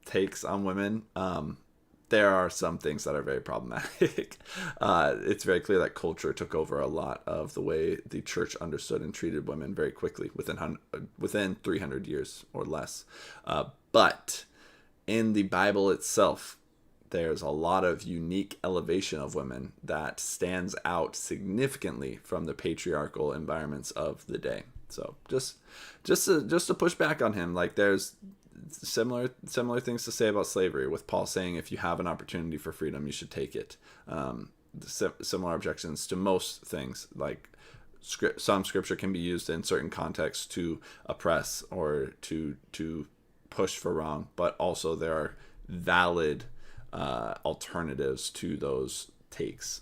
Speaker 1: takes on women, there are some things that are very problematic. It's very clear that culture took over a lot of the way the church understood and treated women very quickly within 300 years or less. But in the Bible itself, there's a lot of unique elevation of women that stands out significantly from the patriarchal environments of the day. So just to push back on him, like there's similar things to say about slavery, with Paul saying if you have an opportunity for freedom, you should take it. Similar objections to most things, like some scripture can be used in certain contexts to oppress or to push for wrong, but also there are valid alternatives to those takes.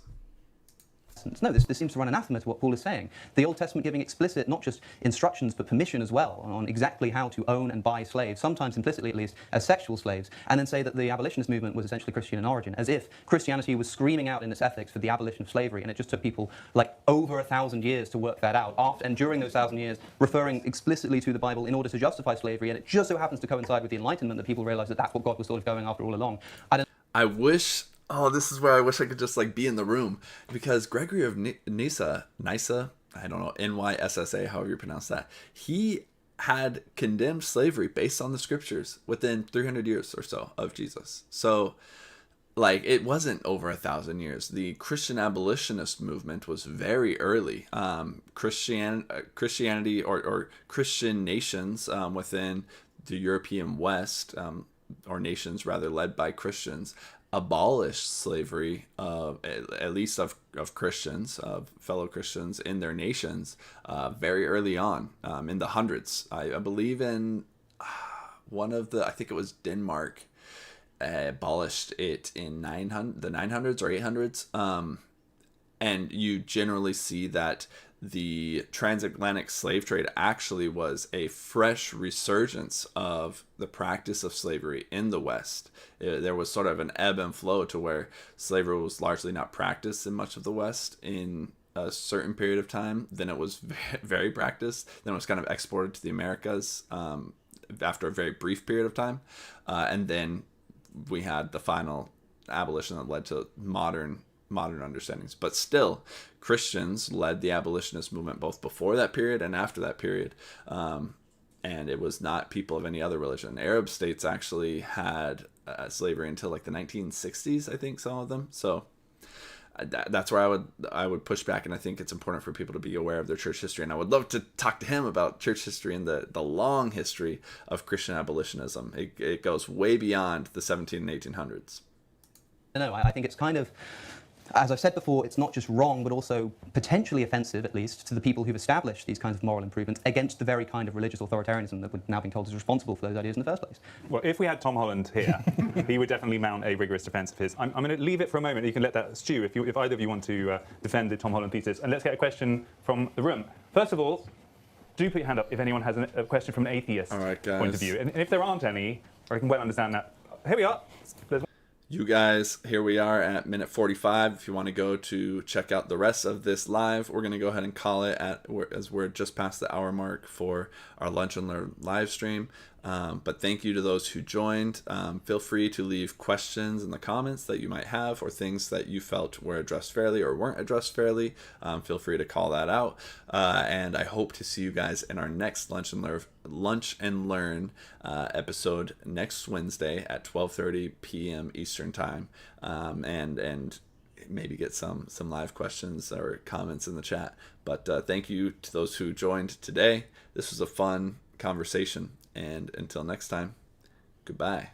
Speaker 4: No, this seems to run anathema to what Paul is saying. The Old Testament giving explicit, not just instructions, but permission as well on exactly how to own and buy slaves, sometimes implicitly at least, as sexual slaves, and then say that the abolitionist movement was essentially Christian in origin, as if Christianity was screaming out in its ethics for the abolition of slavery, and it just took people like over 1,000 years to work that out, and during those 1,000 years referring explicitly to the Bible in order to justify slavery, and it just so happens to coincide with the Enlightenment that people realize that that's what God was sort of going after all along.
Speaker 1: This is where I wish I could just like be in the room, because Gregory of Nyssa, I don't know, Nyssa, however you pronounce that, he had condemned slavery based on the scriptures within 300 years or so of Jesus. So like it wasn't over 1,000 years. The Christian abolitionist movement was very early. Christianity or Christian nations within the European West, or nations rather led by Christians, abolished slavery, at least of Christians, of fellow Christians in their nations, very early on, in the hundreds. I believe in I think it was Denmark, abolished it in the 900s or 800s. And you generally see that the transatlantic slave trade actually was a fresh resurgence of the practice of slavery in the West. There was sort of an ebb and flow to where slavery was largely not practiced in much of the West in a certain period of time. Then it was very practiced. Then it was kind of exported to the Americas after a very brief period of time. And then we had the final abolition that led to modern understandings. But still, Christians led the abolitionist movement both before that period and after that period. And it was not people of any other religion. Arab states actually had slavery until like the 1960s, I think, some of them. So that's where I would push back, and I think it's important for people to be aware of their church history. And I would love to talk to him about church history and the long history of Christian abolitionism. It goes way beyond the 17 and 1800s.
Speaker 4: No, I think it's kind of, as I've said before, it's not just wrong, but also potentially offensive, at least, to the people who've established these kinds of moral improvements against the very kind of religious authoritarianism that we're now being told is responsible for those ideas in the first place.
Speaker 2: Well, if we had Tom Holland here, he would definitely mount a rigorous defense of his. I'm going to leave it for a moment. You can let that stew if either of you want to defend the Tom Holland thesis. And let's get a question from the room. First of all, do put your hand up if anyone has a question from an atheist point of view. And if there aren't any, or I can well understand that. Here we are.
Speaker 1: You guys, here we are at minute 45. If you want to go to check out the rest of this live, we're going to go ahead and call it as we're just past the hour mark for our Lunch and Learn live stream. But thank you to those who joined. Feel free to leave questions in the comments that you might have, or things that you felt were addressed fairly or weren't addressed fairly. Feel free to call that out. And I hope to see you guys in our next Lunch and Learn episode next Wednesday at 12:30 p.m. Eastern Time. And maybe get some live questions or comments in the chat. But thank you to those who joined today. This was a fun conversation. And until next time, goodbye.